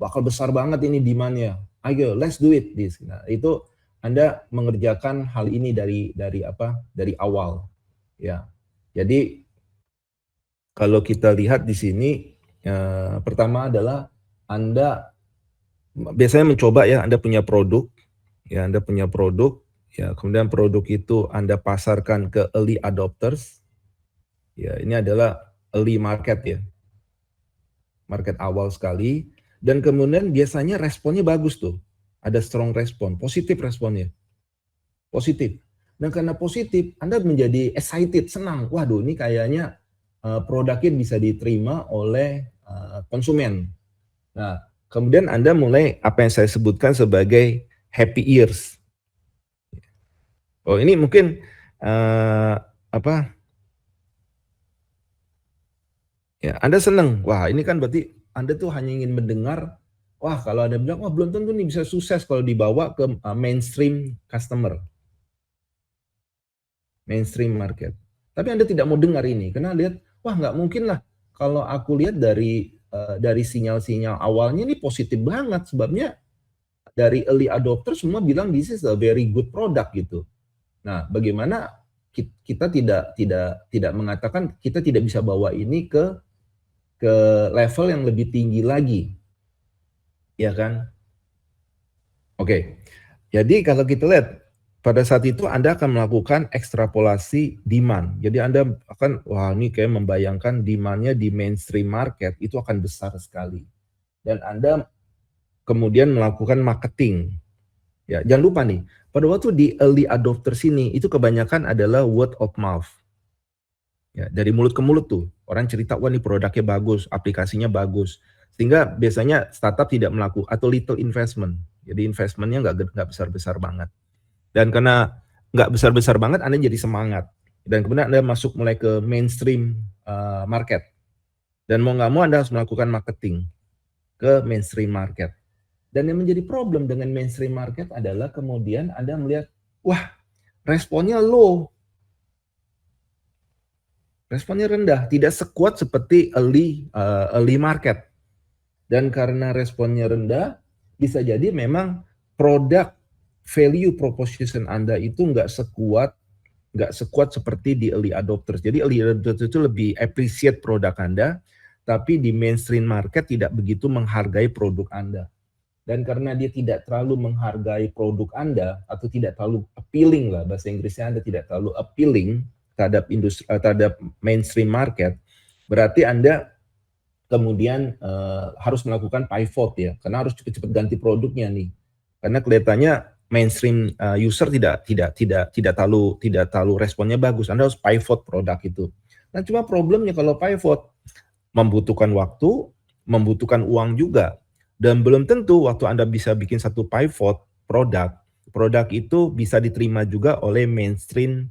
bakal besar banget ini demand-nya. Ayo, let's do it this. Nah, itu Anda mengerjakan hal ini dari awal. Ya, jadi kalau kita lihat di sini pertama adalah Anda biasanya mencoba ya, Anda punya produk, ya kemudian produk itu Anda pasarkan ke early adopters. Ya, ini adalah early market ya. Market awal sekali, dan kemudian biasanya responnya bagus tuh. Ada strong respon, positif responnya. Positif. Dan karena positif, Anda menjadi excited, senang. Waduh, ini kayaknya produknya bisa diterima oleh konsumen. Nah, kemudian Anda mulai apa yang saya sebutkan sebagai happy ears. Oh, ini mungkin ya, Anda senang. Wah, ini kan berarti Anda tuh hanya ingin mendengar, wah kalau Anda bilang, wah belum tentu nih bisa sukses kalau dibawa ke mainstream customer. Mainstream market. Tapi Anda tidak mau dengar ini, karena lihat, wah nggak mungkin lah. Kalau aku lihat dari sinyal-sinyal awalnya ini positif banget, sebabnya dari early adopter semua bilang this is a very good product gitu. Nah, bagaimana kita tidak mengatakan kita tidak bisa bawa ini ke level yang lebih tinggi lagi, ya kan? Oke, jadi kalau kita lihat pada saat itu Anda akan melakukan ekstrapolasi demand. Jadi Anda akan, wah ini kayak membayangkan demand-nya di mainstream market itu akan besar sekali. Dan Anda kemudian melakukan marketing. Ya, jangan lupa nih, pada waktu di early adopter sini itu kebanyakan adalah word of mouth. Ya, dari mulut ke mulut tuh, orang cerita, wah ini produknya bagus, aplikasinya bagus. Sehingga biasanya startup tidak melakukan, atau little investment. Jadi investmentnya nggak besar-besar banget. Dan karena nggak besar-besar banget, Anda jadi semangat. Dan kemudian Anda masuk mulai ke mainstream market. Dan mau nggak mau Anda harus melakukan marketing ke mainstream market. Dan yang menjadi problem dengan mainstream market adalah kemudian Anda melihat, wah responnya low. Responnya rendah, tidak sekuat seperti early market. Dan karena responnya rendah, bisa jadi memang produk value proposition Anda itu nggak sekuat seperti di early adopters. Jadi early adopters itu lebih appreciate produk Anda, tapi di mainstream market tidak begitu menghargai produk Anda. Dan karena dia tidak terlalu menghargai produk Anda, atau tidak terlalu appealing lah, bahasa Inggrisnya Anda tidak terlalu appealing terhadap mainstream market, berarti Anda kemudian harus melakukan pivot ya, karena harus cepat-cepat ganti produknya nih. Karena kelihatannya mainstream user tidak terlalu responnya bagus. Anda harus pivot produk itu. Nah, cuma problemnya kalau pivot membutuhkan waktu, membutuhkan uang juga. Dan belum tentu waktu Anda bisa bikin satu pivot produk itu bisa diterima juga oleh mainstream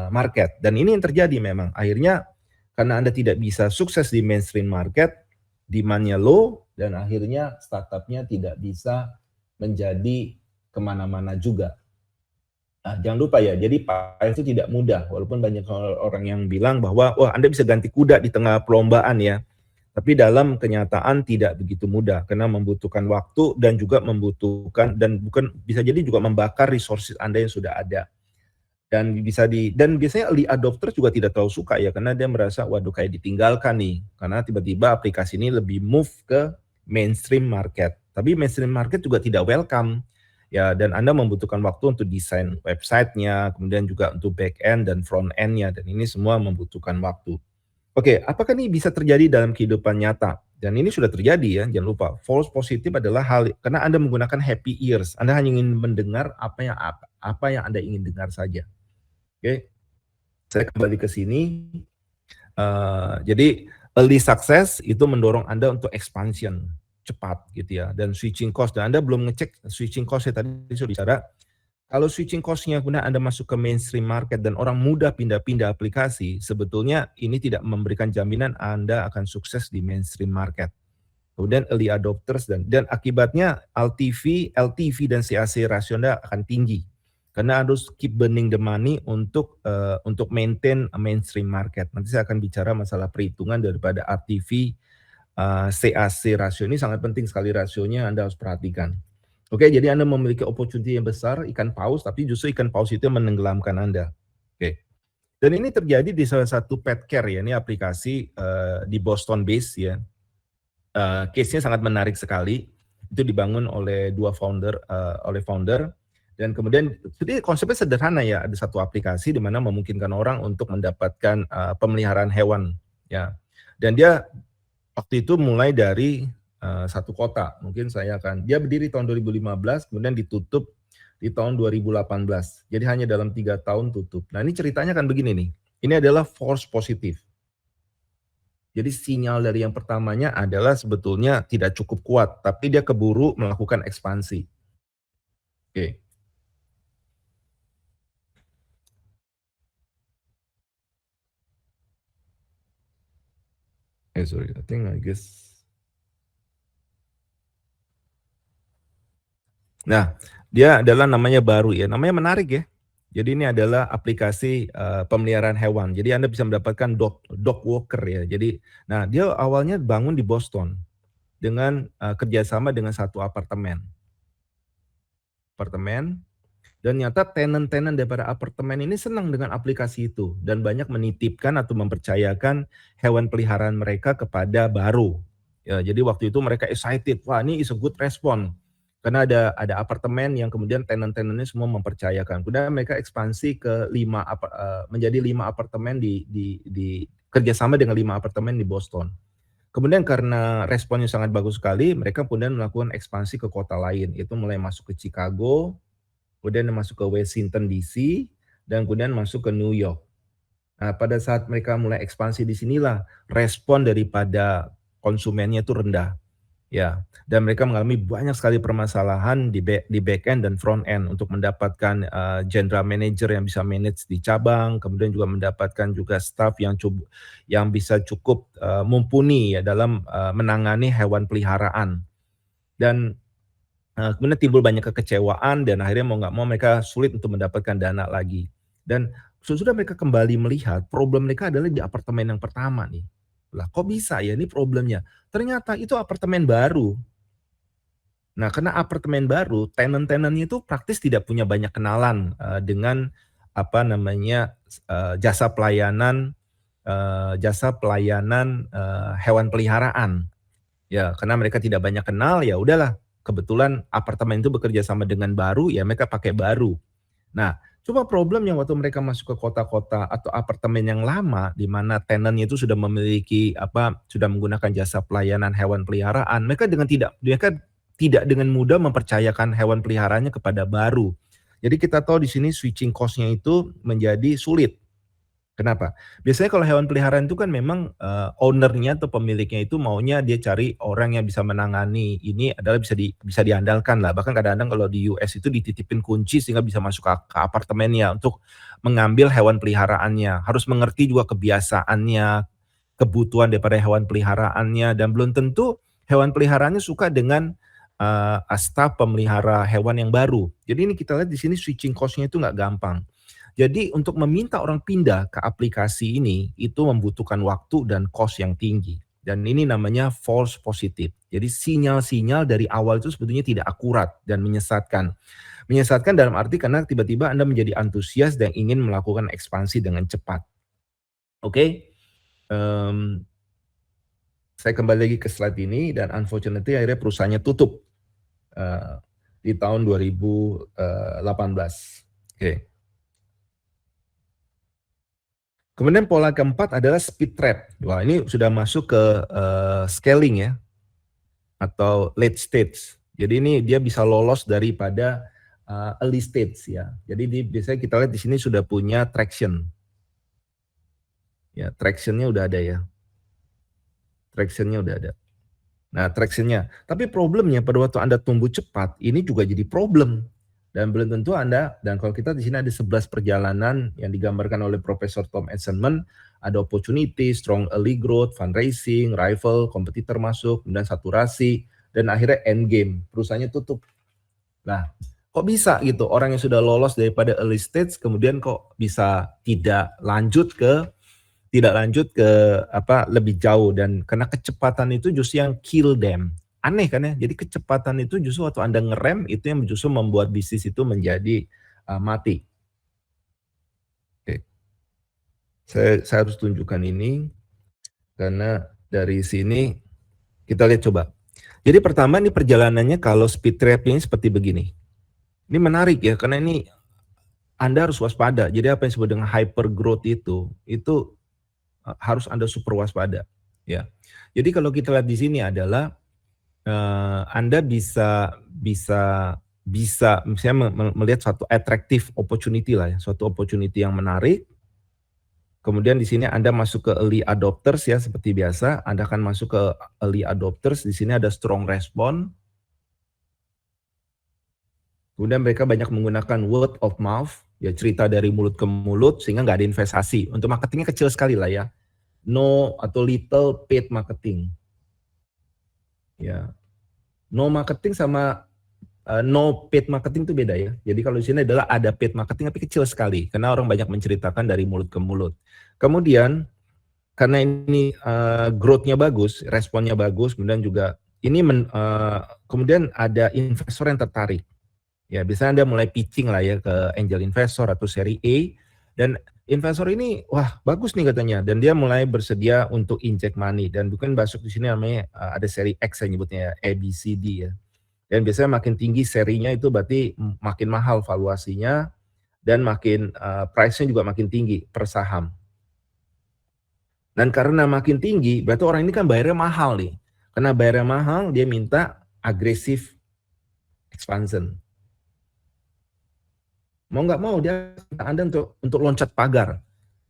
market. Dan ini yang terjadi memang. Akhirnya karena Anda tidak bisa sukses di mainstream market, demand-nya low, dan akhirnya startup-nya tidak bisa menjadi kemana-mana juga. Nah, jangan lupa ya, jadi pivot itu tidak mudah. Walaupun banyak orang yang bilang bahwa, wah Anda bisa ganti kuda di tengah perlombaan ya. Tapi dalam kenyataan tidak begitu mudah karena membutuhkan waktu dan juga membutuhkan dan bisa jadi juga membakar resources Anda yang sudah ada. Dan biasanya early adopter juga tidak terlalu suka ya karena dia merasa waduh kayak ditinggalkan nih karena tiba-tiba aplikasi ini lebih move ke mainstream market. Tapi mainstream market juga tidak welcome ya dan Anda membutuhkan waktu untuk desain websitenya, kemudian juga untuk back end dan front end-nya dan ini semua membutuhkan waktu. Oke, apakah ini bisa terjadi dalam kehidupan nyata? Dan ini sudah terjadi ya, jangan lupa. False positive adalah hal karena Anda menggunakan happy ears. Anda hanya ingin mendengar apa yang Anda ingin dengar saja. Oke, saya kembali ke sini. Jadi early success itu mendorong Anda untuk expansion cepat gitu ya dan switching cost dan Anda belum ngecek switching cost ya tadi sudah bicara. Kalau switching cost-nya kemudian Anda masuk ke mainstream market dan orang mudah pindah-pindah aplikasi, sebetulnya ini tidak memberikan jaminan Anda akan sukses di mainstream market. Kemudian early adopters dan akibatnya LTV dan CAC rasio Anda akan tinggi. Karena harus keep burning the money untuk maintain a mainstream market. Nanti saya akan bicara masalah perhitungan daripada LTV CAC rasio ini sangat penting sekali rasionya Anda harus perhatikan. Oke, jadi Anda memiliki opportunity yang besar, ikan paus, tapi justru ikan paus itu menenggelamkan Anda. Oke. Dan ini terjadi di salah satu pet care ya, ini aplikasi di Boston base ya. Case-nya sangat menarik sekali. Itu dibangun oleh founder dan kemudian jadi konsepnya sederhana ya, ada satu aplikasi di mana memungkinkan orang untuk mendapatkan pemeliharaan hewan ya. Dan dia waktu itu mulai dari satu kota, mungkin dia berdiri tahun 2015, kemudian ditutup di tahun 2018. Jadi hanya dalam 3 tahun tutup. Nah ini ceritanya kan begini nih, ini adalah false positive. Jadi sinyal dari yang pertamanya adalah sebetulnya tidak cukup kuat, tapi dia keburu melakukan ekspansi. Oke. Sorry, I guess. Nah, dia adalah namanya baru ya, namanya menarik ya. Jadi ini adalah aplikasi pemeliharaan hewan. Jadi Anda bisa mendapatkan dog walker ya. Jadi, nah dia awalnya bangun di Boston dengan kerjasama dengan satu apartemen. Dan ternyata tenant-tenant daripada apartemen ini senang dengan aplikasi itu dan banyak menitipkan atau mempercayakan hewan peliharaan mereka kepada baru. Ya, jadi waktu itu mereka excited, wah ini is a good response. Karena ada apartemen yang kemudian tenant-tenantnya semua mempercayakan. Kemudian mereka ekspansi ke menjadi 5 apartemen di kerjasama dengan 5 apartemen di Boston. Kemudian karena responnya sangat bagus sekali, mereka kemudian melakukan ekspansi ke kota lain, yaitu mulai masuk ke Chicago, kemudian masuk ke Washington DC, dan kemudian masuk ke New York. Nah, pada saat mereka mulai ekspansi di sinilah respon daripada konsumennya itu rendah. Ya, dan mereka mengalami banyak sekali permasalahan di back end dan front end untuk mendapatkan general manager yang bisa manage di cabang, kemudian juga mendapatkan juga staff yang bisa cukup mumpuni ya dalam menangani hewan peliharaan. Dan kemudian timbul banyak kekecewaan dan akhirnya mau nggak mau mereka sulit untuk mendapatkan dana lagi. Dan sesudah mereka kembali melihat problem mereka adalah di apartemen yang pertama nih. Lah kok bisa ya ini problemnya? Ternyata itu apartemen baru. Nah karena apartemen baru, tenant-tenantnya itu praktis tidak punya banyak kenalan dengan jasa pelayanan hewan peliharaan. Ya karena mereka tidak banyak kenal ya udahlah. Kebetulan apartemen itu bekerja sama dengan baru, ya mereka pakai baru. Nah, cuma problemnya waktu mereka masuk ke kota-kota atau apartemen yang lama, di mana tenantnya itu sudah memiliki sudah menggunakan jasa pelayanan hewan peliharaan, mereka tidak dengan mudah mempercayakan hewan peliharaannya kepada baru. Jadi kita tahu di sini switching cost-nya itu menjadi sulit. Kenapa? Biasanya kalau hewan peliharaan itu kan memang owner-nya atau pemiliknya itu maunya dia cari orang yang bisa menangani ini adalah bisa diandalkan lah. Bahkan kadang-kadang kalau di US itu dititipin kunci sehingga bisa masuk ke apartemennya untuk mengambil hewan peliharaannya. Harus mengerti juga kebiasaannya, kebutuhan daripada hewan peliharaannya, dan belum tentu hewan peliharaannya suka dengan staf pemelihara hewan yang baru. Jadi ini kita lihat di sini switching cost-nya itu nggak gampang. Jadi untuk meminta orang pindah ke aplikasi ini, itu membutuhkan waktu dan cost yang tinggi. Dan ini namanya false positive. Jadi sinyal-sinyal dari awal itu sebetulnya tidak akurat dan menyesatkan. Menyesatkan dalam arti karena tiba-tiba Anda menjadi antusias dan ingin melakukan ekspansi dengan cepat. Oke? Saya kembali lagi ke slide ini dan unfortunately akhirnya perusahaannya tutup di tahun 2018. Oke. Kemudian pola keempat adalah speed trap. Wah, ini sudah masuk ke scaling ya, atau late stage. Jadi ini dia bisa lolos daripada early stage ya. Jadi biasanya kita lihat di sini sudah punya traction. Ya, tractionnya udah ada ya. Tractionnya udah ada. Nah, tractionnya. Tapi problemnya pada waktu Anda tumbuh cepat, ini juga jadi problem. Dan belum tentu Anda, dan kalau kita di sini ada 11 perjalanan yang digambarkan oleh Profesor Tom Eisenman, ada opportunity, strong early growth, fundraising, rival, kompetitor masuk, kemudian saturasi, dan akhirnya end game, perusahaannya tutup. Nah, kok bisa gitu, orang yang sudah lolos daripada early stage, kemudian kok bisa tidak lanjut ke lebih jauh, dan karena kecepatan itu justru yang kill them. Aneh kan ya, jadi kecepatan itu justru waktu Anda ngerem itu yang justru membuat bisnis itu menjadi mati. Oke. Saya harus tunjukkan ini karena dari sini kita lihat coba. Jadi pertama ini perjalanannya kalau speed trap ini seperti begini. Ini menarik ya karena ini Anda harus waspada. Jadi apa yang disebut dengan hyper growth itu harus Anda super waspada ya. Jadi kalau kita lihat di sini adalah Anda bisa misalnya melihat suatu attractive opportunity lah ya, suatu opportunity yang menarik. Kemudian di sini Anda masuk ke early adopters ya, seperti biasa Anda akan masuk ke early adopters. Di sini ada strong respond. Kemudian mereka banyak menggunakan word of mouth, ya cerita dari mulut ke mulut sehingga nggak ada investasi. Untuk marketingnya kecil sekali lah ya. No atau little paid marketing. Ya, no marketing sama no paid marketing itu beda ya. Jadi kalau di sini adalah ada paid marketing tapi kecil sekali karena orang banyak menceritakan dari mulut ke mulut. Kemudian karena ini growth-nya bagus, responnya bagus, kemudian juga ini kemudian ada investor yang tertarik. Ya, biasanya Anda mulai pitching lah ya ke angel investor atau seri A, dan investor ini wah bagus nih katanya, dan dia mulai bersedia untuk inject money, dan bukan masuk di sini namanya ada seri X saya nyebutnya ya, A, B, C, D ya. Dan biasanya makin tinggi serinya itu berarti makin mahal valuasinya dan makin price-nya juga makin tinggi per saham. Dan karena makin tinggi berarti orang ini kan bayarnya mahal nih. Karena bayarnya mahal dia minta agresif expansion. Mau nggak mau dia Anda untuk loncat pagar.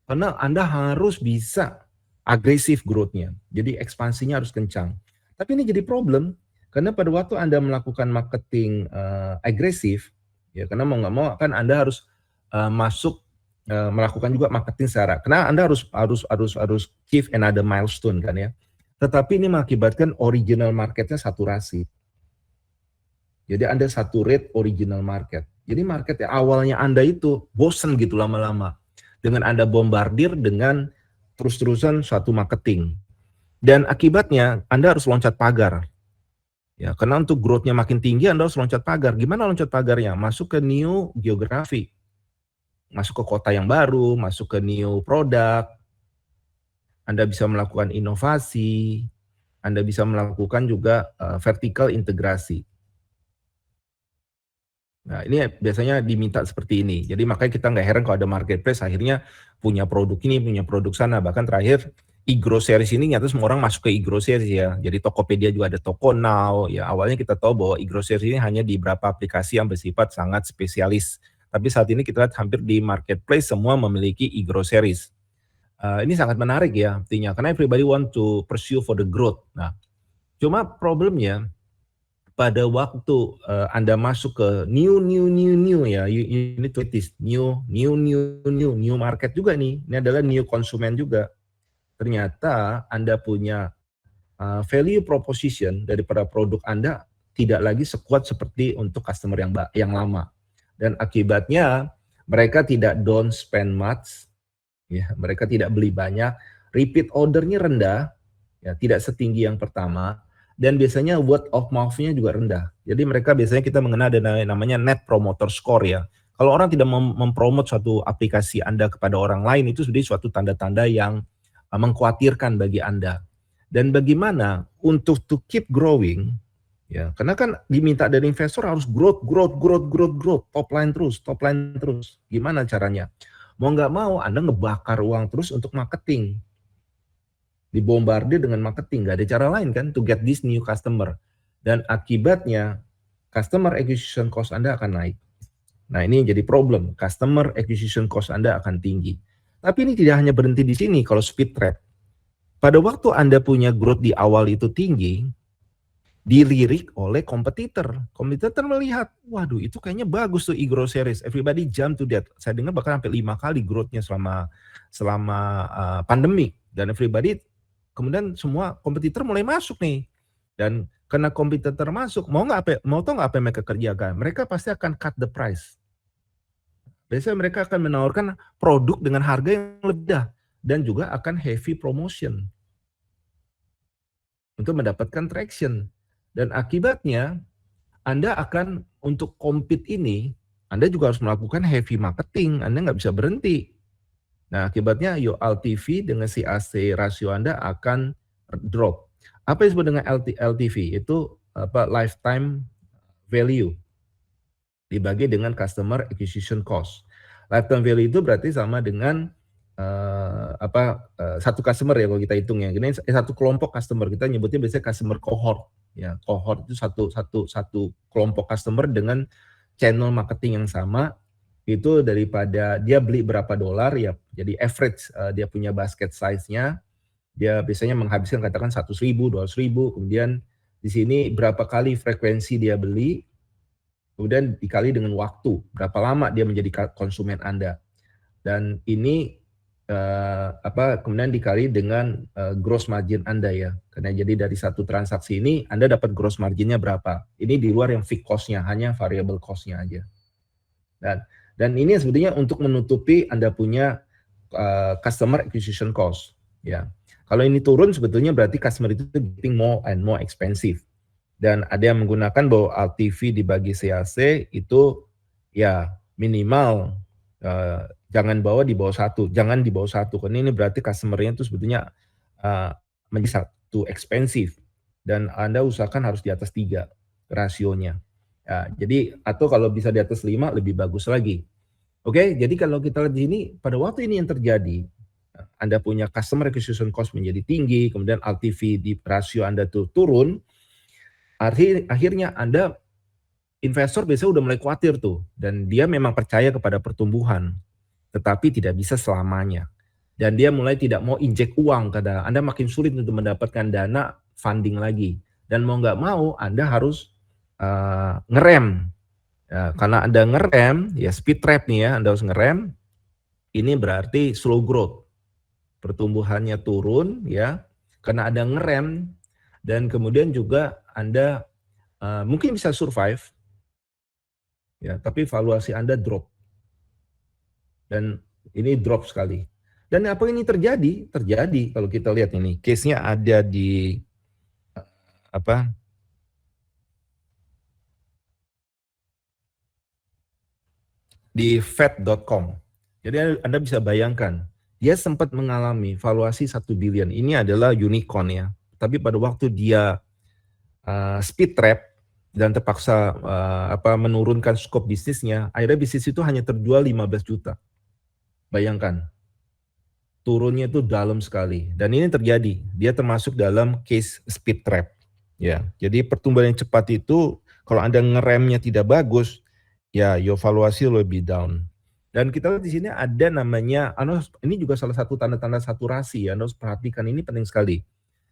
Karena Anda harus bisa agresif growth-nya. Jadi ekspansinya harus kencang. Tapi ini jadi problem karena pada waktu Anda melakukan marketing agresif, ya karena mau nggak mau kan Anda harus masuk melakukan juga marketing secara. Karena Anda harus give another milestone kan ya. Tetapi ini mengakibatkan original marketnya saturasi. Jadi Anda saturate original market. Jadi market yang awalnya Anda itu bosen gitu lama-lama. Dengan Anda bombardir dengan terus-terusan suatu marketing. Dan akibatnya Anda harus loncat pagar. Ya, karena untuk growth-nya makin tinggi Anda harus loncat pagar. Gimana loncat pagarnya? Masuk ke new geography. Masuk ke kota yang baru, masuk ke new product. Anda bisa melakukan inovasi. Anda bisa melakukan juga vertical integrasi. Nah, ini biasanya diminta seperti ini. Jadi makanya kita nggak heran kalau ada marketplace akhirnya punya produk ini, punya produk sana. Bahkan terakhir e-groceries ini nyata semua orang masuk ke e-groceries ya. Jadi Tokopedia juga ada Toko Now. Ya awalnya kita tahu bahwa e-groceries ini hanya di beberapa aplikasi yang bersifat sangat spesialis. Tapi saat ini kita lihat hampir di marketplace semua memiliki e-groceries. Ini sangat menarik ya artinya karena everybody want to pursue for the growth. Nah, cuma problemnya pada waktu Anda masuk ke new ya, you need to this new market juga nih. Ini adalah new konsumen juga. Ternyata Anda punya value proposition daripada produk Anda tidak lagi sekuat seperti untuk customer yang lama. Dan akibatnya mereka don't spend much, ya, mereka tidak beli banyak, repeat ordernya rendah, ya, tidak setinggi yang pertama, dan biasanya word of mouth-nya juga rendah. Jadi mereka biasanya kita mengenal ada namanya net promoter score ya. Kalau orang tidak mempromot suatu aplikasi Anda kepada orang lain itu sudah suatu tanda-tanda yang mengkhawatirkan bagi Anda. Dan bagaimana untuk to keep growing, ya, karena kan diminta dari investor harus growth, top line terus. Gimana caranya? Mau nggak mau Anda ngebakar uang terus untuk marketing. Dibombardir dengan marketing, nggak ada cara lain kan to get this new customer. Dan akibatnya customer acquisition cost Anda akan naik. Nah ini jadi problem, customer acquisition cost Anda akan tinggi. Tapi ini tidak hanya berhenti di sini kalau speed trap. Pada waktu Anda punya growth di awal itu tinggi, dilirik oleh kompetitor. Kompetitor melihat, waduh itu kayaknya bagus tuh e-groceries. Everybody jump to that. Saya dengar bahkan sampai 5 kali growth-nya selama pandemi. Dan everybody, kemudian semua kompetitor mulai masuk nih. Dan karena kompetitor masuk, mau tahu nggak apa yang mereka kerjakan? Mereka pasti akan cut the price. Biasanya mereka akan menawarkan produk dengan harga yang lebih rendah dan juga akan heavy promotion untuk mendapatkan traction. Dan akibatnya Anda akan untuk compete ini, Anda juga harus melakukan heavy marketing, Anda nggak bisa berhenti. Nah akibatnya your LTV dengan CAC rasio Anda akan drop. Apa yang disebut dengan LTV? Itu lifetime value dibagi dengan customer acquisition cost. Lifetime value itu berarti sama dengan satu customer ya kalau kita hitung ya. Ini satu kelompok customer, kita nyebutnya biasanya customer cohort. Ya, cohort itu satu kelompok customer dengan channel marketing yang sama. Itu daripada dia beli berapa dolar ya, jadi average dia punya basket size-nya. Dia biasanya menghabiskan katakan 100.000, 200.000, kemudian di sini berapa kali frekuensi dia beli, kemudian dikali dengan waktu, berapa lama dia menjadi konsumen Anda. Dan ini kemudian dikali dengan gross margin Anda ya. Karena jadi dari satu transaksi ini Anda dapat gross marginnya berapa. Ini di luar yang fixed cost-nya, hanya variable cost-nya aja. Dan ini sebetulnya untuk menutupi Anda punya customer acquisition cost ya. Kalau ini turun sebetulnya berarti customer itu getting more and more expensive. Dan ada yang menggunakan bahwa LTV dibagi CAC itu ya minimal jangan di bawah 1, karena ini berarti customer-nya itu sebetulnya menjadi satu expensive dan Anda usahakan harus di atas 3 rasionya. Ya, jadi atau kalau bisa di atas 5 lebih bagus lagi. Oke, jadi kalau kita lihat di sini pada waktu ini yang terjadi, Anda punya customer acquisition cost menjadi tinggi, kemudian LTV di rasio Anda tuh turun, akhirnya Anda investor biasanya udah mulai khawatir tuh, dan dia memang percaya kepada pertumbuhan, tetapi tidak bisa selamanya. Dan dia mulai tidak mau injek uang, karena Anda makin sulit untuk mendapatkan dana funding lagi. Dan mau nggak mau Anda harus ngerem. Ya, karena Anda ngerem, ya speed trap nih ya, Anda harus ngerem. Ini berarti slow growth. Pertumbuhannya turun ya, karena Anda ngerem, dan kemudian juga Anda mungkin bisa survive, ya, tapi valuasi Anda drop. Dan ini drop sekali. Dan apa ini terjadi? Terjadi kalau kita lihat ini, case-nya ada di di Fed.com. Jadi Anda bisa bayangkan, dia sempat mengalami valuasi 1 billion. Ini adalah unicorn ya. Tapi pada waktu dia speed trap dan terpaksa menurunkan skop bisnisnya, akhirnya bisnis itu hanya terjual 15 juta. Bayangkan. turunnya itu dalam sekali. Dan ini terjadi, dia termasuk dalam case speed trap. Ya, jadi pertumbuhan yang cepat itu kalau Anda ngeremnya tidak bagus, ya your valuasi lebih down. Dan kita lihat di sini ada namanya, ini juga salah satu tanda-tanda saturasi ya, Anda harus perhatikan, ini penting sekali.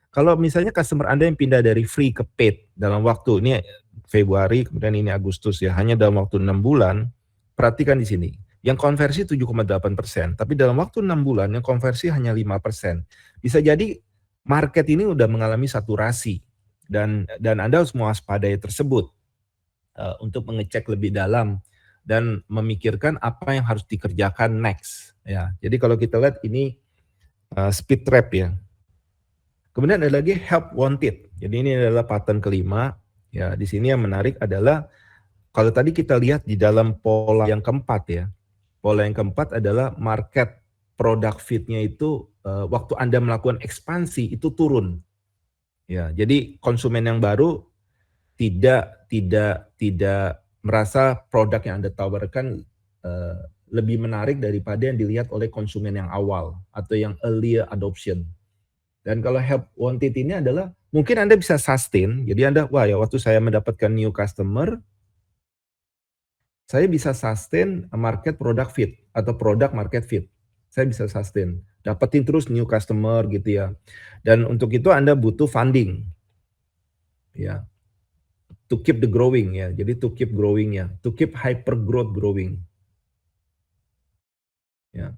Kalau misalnya customer Anda yang pindah dari free ke paid dalam waktu, ini Februari, kemudian ini Agustus ya, hanya dalam waktu 6 bulan, perhatikan di sini. Yang konversi 7,8%, tapi dalam waktu 6 bulan yang konversi hanya 5%. Bisa jadi market ini udah mengalami saturasi dan Anda harus mewaspadai tersebut untuk mengecek lebih dalam dan memikirkan apa yang harus dikerjakan next ya. Jadi kalau kita lihat ini speed trap ya. Kemudian ada lagi help wanted. Jadi ini adalah pattern kelima ya. Di sini yang menarik adalah kalau tadi kita lihat di dalam pola yang keempat ya. Pola yang keempat adalah market product fit-nya itu waktu Anda melakukan ekspansi itu turun. Ya, jadi konsumen yang baru tidak merasa produk yang Anda tawarkan lebih menarik daripada yang dilihat oleh konsumen yang awal atau yang earlier adoption. Dan kalau help wanted ini adalah mungkin Anda bisa sustain, jadi Anda, wah ya waktu saya mendapatkan new customer, saya bisa sustain market product fit atau product market fit. Saya bisa sustain, dapetin terus new customer gitu ya. Dan untuk itu Anda butuh funding. Ya. To keep the growing ya. Jadi to keep growing ya, to keep hyper growth growing. Ya.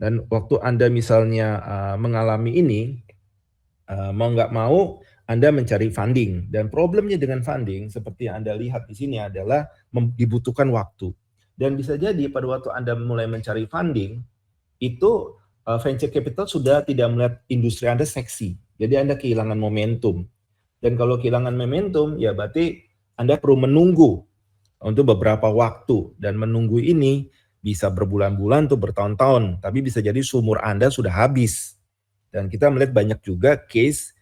Dan waktu Anda misalnya mengalami ini, mau nggak mau Anda mencari funding, dan problemnya dengan funding seperti yang Anda lihat di sini adalah dibutuhkan waktu. Dan bisa jadi pada waktu Anda mulai mencari funding itu venture capital sudah tidak melihat industri Anda seksi. Jadi Anda kehilangan momentum. Dan kalau kehilangan momentum ya berarti Anda perlu menunggu untuk beberapa waktu, dan menunggu ini bisa berbulan-bulan atau bertahun-tahun, tapi bisa jadi sumur Anda sudah habis. Dan kita melihat banyak juga case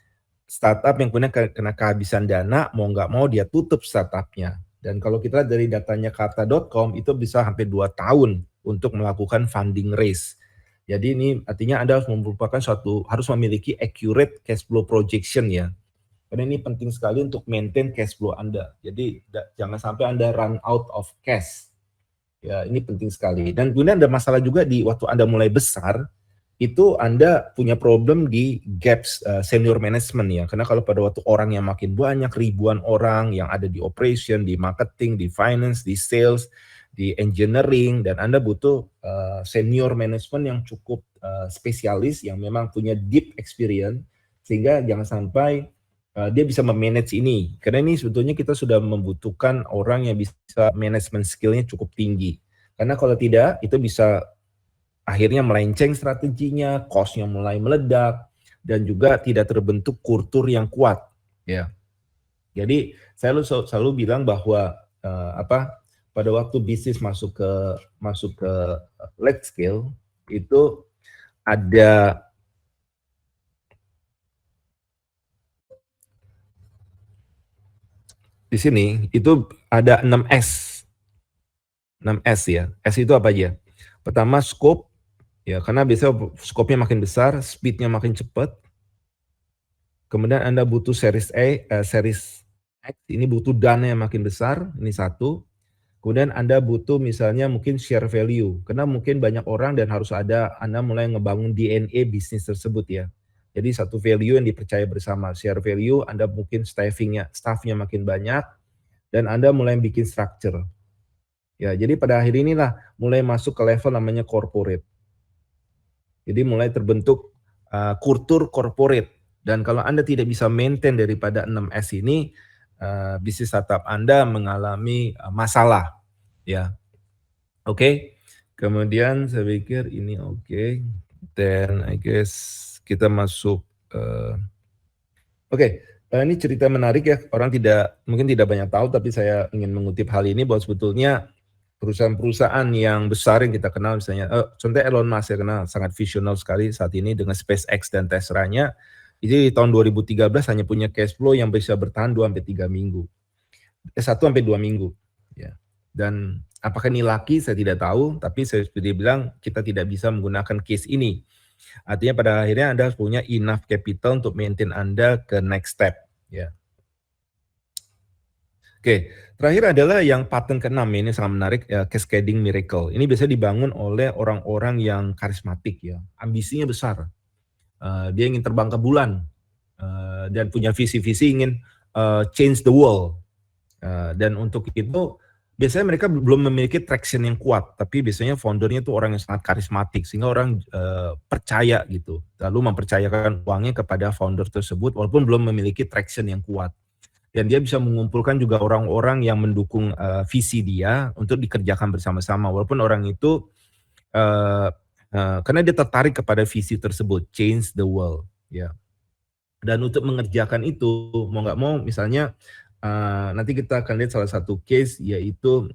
startup yang punya kena kehabisan dana, mau nggak mau dia tutup startupnya. Dan kalau kita lihat dari datanya Karta.com itu bisa hampir 2 tahun untuk melakukan funding raise. Jadi ini artinya Anda harus harus memiliki accurate cash flow projection ya. Karena ini penting sekali untuk maintain cash flow Anda. Jadi jangan sampai Anda run out of cash. Ya, ini penting sekali. Dan kemudian ada masalah juga di waktu Anda mulai besar, itu Anda punya problem di gaps senior management ya. Karena kalau pada waktu orang yang makin banyak, ribuan orang yang ada di operation, di marketing, di finance, di sales, di engineering, dan Anda butuh senior management yang cukup spesialis, yang memang punya deep experience, sehingga jangan sampai dia bisa memanage ini. Karena ini sebetulnya kita sudah membutuhkan orang yang bisa management skill-nya cukup tinggi. Karena kalau tidak, itu bisa akhirnya melenceng strateginya, cost-nya mulai meledak, dan juga tidak terbentuk kultur yang kuat. Ya. Jadi saya selalu bilang bahwa pada waktu bisnis masuk ke large scale itu ada di sini itu ada 6S. 6S ya. S itu apa aja? Pertama scope. Ya, karena biasanya scope-nya makin besar, speed-nya makin cepat. Kemudian Anda butuh series series X, ini butuh dana yang makin besar, ini satu. Kemudian Anda butuh misalnya mungkin share value, karena mungkin banyak orang dan harus ada Anda mulai ngebangun DNA bisnis tersebut ya. Jadi satu value yang dipercaya bersama, share value, Anda mungkin staffnya makin banyak, dan Anda mulai bikin structure. Ya, jadi pada akhir inilah mulai masuk ke level namanya corporate. Jadi mulai terbentuk kultur corporate, dan kalau Anda tidak bisa maintain daripada 6S ini, bisnis startup Anda mengalami masalah ya. Oke. Kemudian saya pikir ini oke. Then I guess kita masuk ini cerita menarik ya, orang mungkin tidak banyak tahu, tapi saya ingin mengutip hal ini bahwa sebetulnya perusahaan-perusahaan yang besar yang kita kenal, misalnya contohnya Elon Musk ya, kenal sangat visional sekali saat ini dengan SpaceX dan Tesla-nya. Jadi di tahun 2013 hanya punya cash flow yang bisa bertahan 2-3 minggu. 1-2 minggu ya. Dan apakah ini laki saya tidak tahu, tapi saya sudah bilang kita tidak bisa menggunakan case ini. Artinya pada akhirnya Anda harus punya enough capital untuk maintain Anda ke next step. Ya. Oke, terakhir adalah yang pattern ke-6 ini sangat menarik, ya, cascading miracle. Ini biasanya dibangun oleh orang-orang yang karismatik ya, ambisinya besar. Dia ingin terbang ke bulan dan punya visi-visi ingin change the world. Dan untuk itu biasanya mereka belum memiliki traction yang kuat, tapi biasanya foundernya itu orang yang sangat karismatik sehingga orang percaya gitu, lalu mempercayakan uangnya kepada founder tersebut walaupun belum memiliki traction yang kuat. Dan dia bisa mengumpulkan juga orang-orang yang mendukung visi dia untuk dikerjakan bersama-sama walaupun orang itu karena dia tertarik kepada visi tersebut, change the world, ya. Dan untuk mengerjakan itu mau nggak mau misalnya nanti kita akan lihat salah satu case yaitu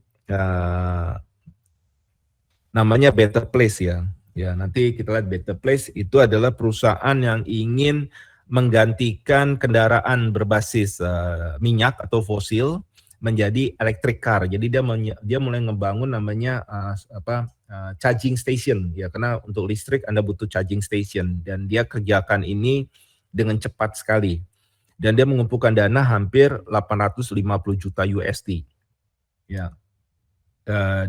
namanya Better Place ya. Ya, nanti kita lihat Better Place itu adalah perusahaan yang ingin menggantikan kendaraan berbasis minyak atau fosil menjadi electric car. Jadi dia mulai ngebangun namanya charging station ya, karena untuk listrik Anda butuh charging station dan dia kerjakan ini dengan cepat sekali. Dan dia mengumpulkan dana hampir 850 juta USD. Ya.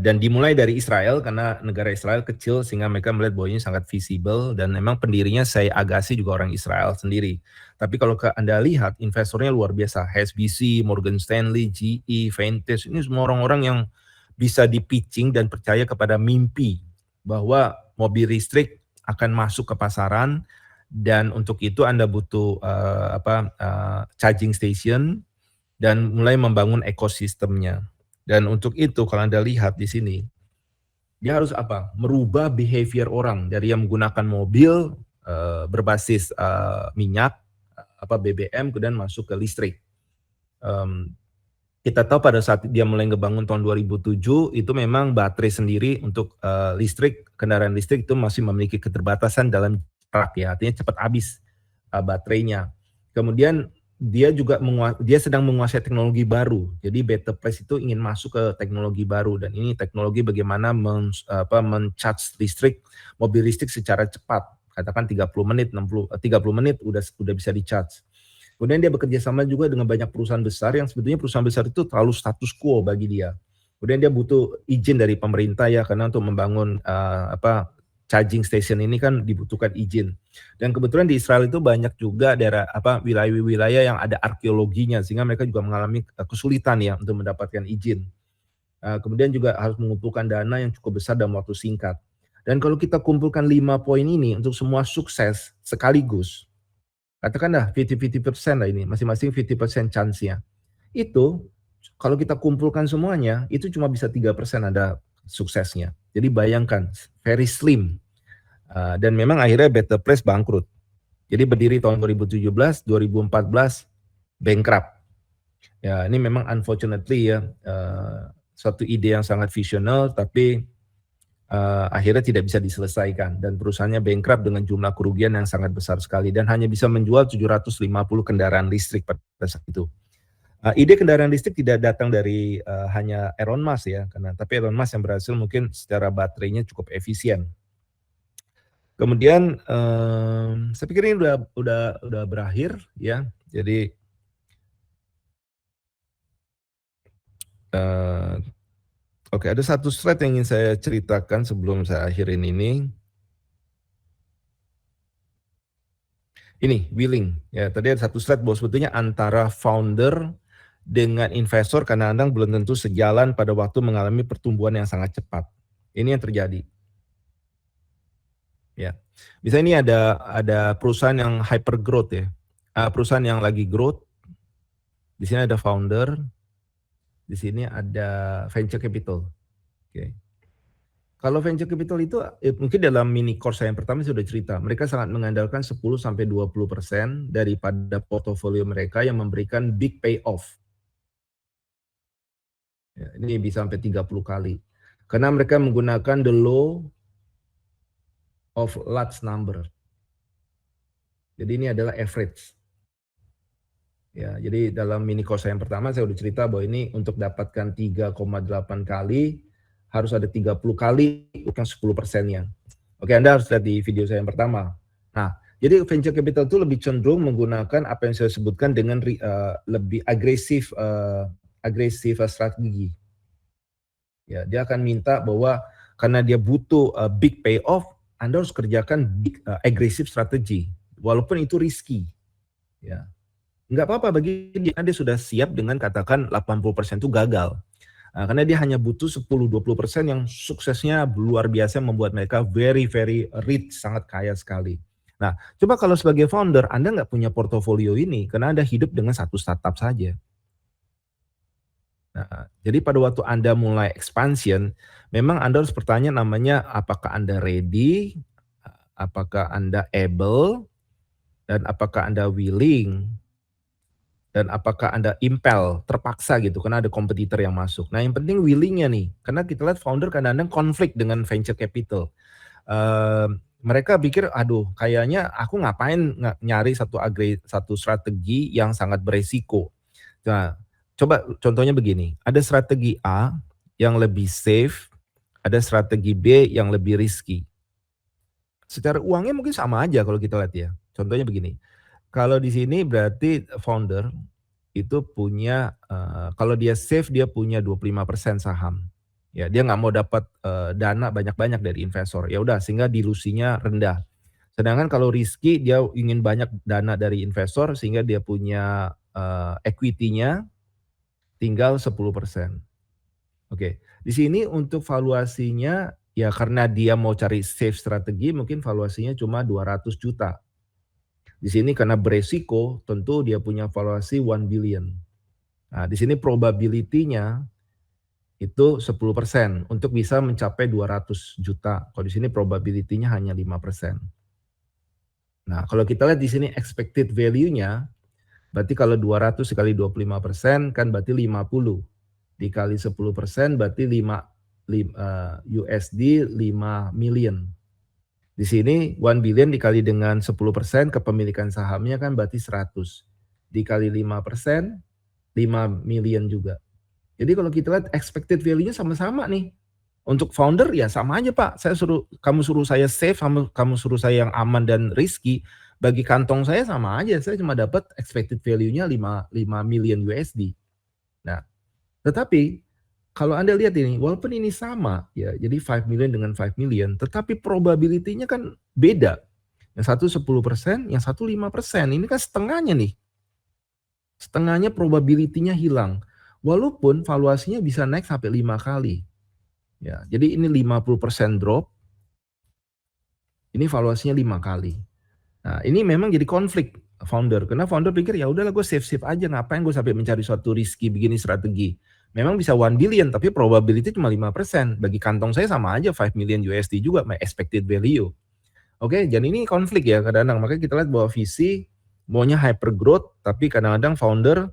Dan dimulai dari Israel karena negara Israel kecil sehingga mereka melihat bahwa ini sangat visible dan memang pendirinya Say Agassi juga orang Israel sendiri. Tapi kalau Anda lihat investornya luar biasa, HSBC, Morgan Stanley, GE, Vantage, ini semua orang-orang yang bisa di-pitching dan percaya kepada mimpi bahwa mobil listrik akan masuk ke pasaran dan untuk itu Anda butuh charging station dan mulai membangun ekosistemnya. Dan untuk itu kalau Anda lihat di sini, dia harus apa? Merubah behavior orang dari yang menggunakan mobil berbasis minyak, BBM, kemudian masuk ke listrik. Kita tahu pada saat dia mulai ngebangun tahun 2007, itu memang baterai sendiri untuk listrik, kendaraan listrik itu masih memiliki keterbatasan dalam rak ya, artinya cepat habis baterainya. Kemudian dia sedang menguasai teknologi baru. Jadi Better Place itu ingin masuk ke teknologi baru dan ini teknologi bagaimana men-charge listrik, mobil listrik secara cepat. Katakan 30 menit udah bisa di-charge. Kemudian dia bekerja sama juga dengan banyak perusahaan besar yang sebetulnya perusahaan besar itu terlalu status quo bagi dia. Kemudian dia butuh izin dari pemerintah ya karena untuk membangun charging station ini kan dibutuhkan izin. Dan kebetulan di Israel itu banyak juga daerah wilayah-wilayah yang ada arkeologinya sehingga mereka juga mengalami kesulitan ya untuk mendapatkan izin. Kemudian juga harus mengumpulkan dana yang cukup besar dalam waktu singkat. Dan kalau kita kumpulkan 5 poin ini untuk semua sukses sekaligus, katakanlah 50% lah ini, masing-masing 50% chance-nya. Itu kalau kita kumpulkan semuanya, itu cuma bisa 3% ada suksesnya. Jadi bayangkan, very slim. Dan memang akhirnya Better Place bangkrut. Jadi berdiri tahun 2017, 2014 bankrupt. Ya, ini memang unfortunately ya suatu ide yang sangat visional, tapi akhirnya tidak bisa diselesaikan dan perusahaannya bankrupt dengan jumlah kerugian yang sangat besar sekali dan hanya bisa menjual 750 kendaraan listrik pada saat itu. Ide kendaraan listrik tidak datang dari hanya Elon Musk ya, tapi Elon Musk yang berhasil mungkin secara baterainya cukup efisien. Kemudian saya pikir ini udah berakhir ya. Jadi oke, ada satu slide yang ingin saya ceritakan sebelum saya akhirin ini. Ini willing ya. Tadi ada satu slide bahwa sebetulnya antara founder dengan investor kadang-kadang belum tentu sejalan pada waktu mengalami pertumbuhan yang sangat cepat. Ini yang terjadi. Ya. Misalnya ini ada perusahaan yang hyper growth ya. Perusahaan yang lagi growth. Di sini ada founder. Di sini ada venture capital. Oke. Kalau venture capital itu mungkin dalam mini course yang pertama sudah cerita, mereka sangat mengandalkan 10-20% daripada portofolio mereka yang memberikan big payoff. Ya, ini bisa sampai 30 kali. Karena mereka menggunakan the law of large number. Jadi ini adalah average. Ya, jadi dalam mini course yang pertama saya sudah cerita bahwa ini untuk dapatkan 3,8 kali harus ada 30 kali bukan 10%-nya. Oke, Anda harus lihat di video saya yang pertama. Nah, jadi venture capital itu lebih cenderung menggunakan apa yang saya sebutkan dengan lebih agresif strategi. Ya, dia akan minta bahwa karena dia butuh big payoff, Anda harus kerjakan big agresif strategi, walaupun itu risky. Ya, nggak apa-apa bagi dia, dia sudah siap dengan katakan 80% itu gagal. Nah, karena dia hanya butuh 10-20% yang suksesnya luar biasa membuat mereka very rich, sangat kaya sekali. Nah, coba kalau sebagai founder Anda nggak punya portofolio ini karena Anda hidup dengan satu startup saja. Nah, jadi pada waktu Anda mulai expansion, memang Anda harus bertanya namanya apakah Anda ready, apakah Anda able, dan apakah Anda willing, dan apakah Anda impel, terpaksa gitu, karena ada kompetitor yang masuk. Nah yang penting willingnya nih, karena kita lihat founder kadang-kadang konflik dengan venture capital. Mereka pikir, aduh kayaknya aku ngapain nyari satu strategi yang sangat beresiko. Nah, coba contohnya begini, ada strategi A yang lebih safe, ada strategi B yang lebih risky. Secara uangnya mungkin sama aja kalau kita lihat ya. Contohnya begini, kalau di sini berarti founder itu punya, kalau dia safe dia punya 25% saham. Ya, dia nggak mau dapat dana banyak-banyak dari investor. Ya udah sehingga dilusinya rendah. Sedangkan kalau risky dia ingin banyak dana dari investor sehingga dia punya equity-nya tinggal 10%. Oke, di sini untuk valuasinya ya karena dia mau cari safe strategi mungkin valuasinya cuma 200 juta. Di sini karena beresiko tentu dia punya valuasi 1 billion. Nah, di sini probability-nya itu 10% untuk bisa mencapai 200 juta. Kalau di sini probability-nya hanya 5%. Nah, kalau kita lihat di sini expected value-nya berarti kalau 200 dikali 25% kan berarti 50. Dikali 10% berarti USD 5 million. Di sini 1 billion dikali dengan 10% kepemilikan sahamnya kan berarti 100. Dikali 5%, 5 million juga. Jadi kalau kita lihat expected value-nya sama-sama nih. Untuk founder ya sama aja Pak, kamu suruh saya safe, kamu suruh saya yang aman dan risky, bagi kantong saya sama aja, saya cuma dapat expected value-nya 5 million USD. Nah, tetapi kalau Anda lihat ini, walaupun ini sama ya, jadi 5 million dengan 5 million, tetapi probability-nya kan beda. Yang satu 10%, yang satu 5%. Ini kan setengahnya nih. Setengahnya probability-nya hilang. Walaupun valuasinya bisa naik sampai 5 kali. Ya, jadi ini 50% drop. Ini valuasinya 5 kali. Nah, ini memang jadi konflik founder. Karena founder pikir ya udahlah gue safe aja, ngapain gue sampai mencari suatu risky begini strategi. Memang bisa 1 billion tapi probability cuma 5%. Bagi kantong saya sama aja 5 million USD juga my expected value. Oke, jadi ini konflik ya kadang-kadang. Makanya kita lihat bahwa visi maunya hyper growth tapi kadang-kadang founder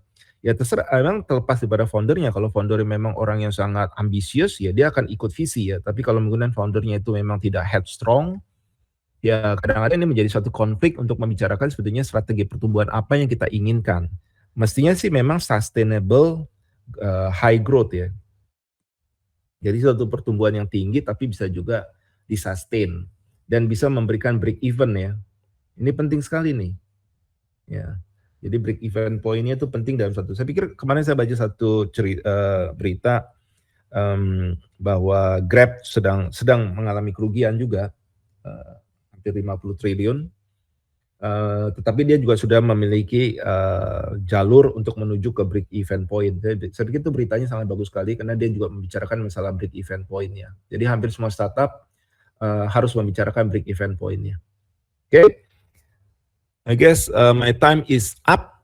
ya terserah, memang terlepas daripada foundernya. Kalau foundernya memang orang yang sangat ambisius ya dia akan ikut visi ya. Tapi kalau menggunakan foundernya itu memang tidak headstrong, ya kadang-kadang ini menjadi suatu konflik untuk membicarakan sebetulnya strategi pertumbuhan apa yang kita inginkan. Mestinya sih memang sustainable high growth ya. Jadi suatu pertumbuhan yang tinggi tapi bisa juga disustain dan bisa memberikan break even ya. Ini penting sekali nih. Ya. Jadi break even point-nya itu penting dalam satu. Saya pikir kemarin saya baca satu berita bahwa Grab sedang mengalami kerugian juga hampir 50 triliun. Tetapi dia juga sudah memiliki jalur untuk menuju ke break even point. Saya pikir itu beritanya sangat bagus sekali karena dia juga membicarakan masalah break even point-nya. Jadi hampir semua startup harus membicarakan break even point-nya. Oke. I guess my time is up.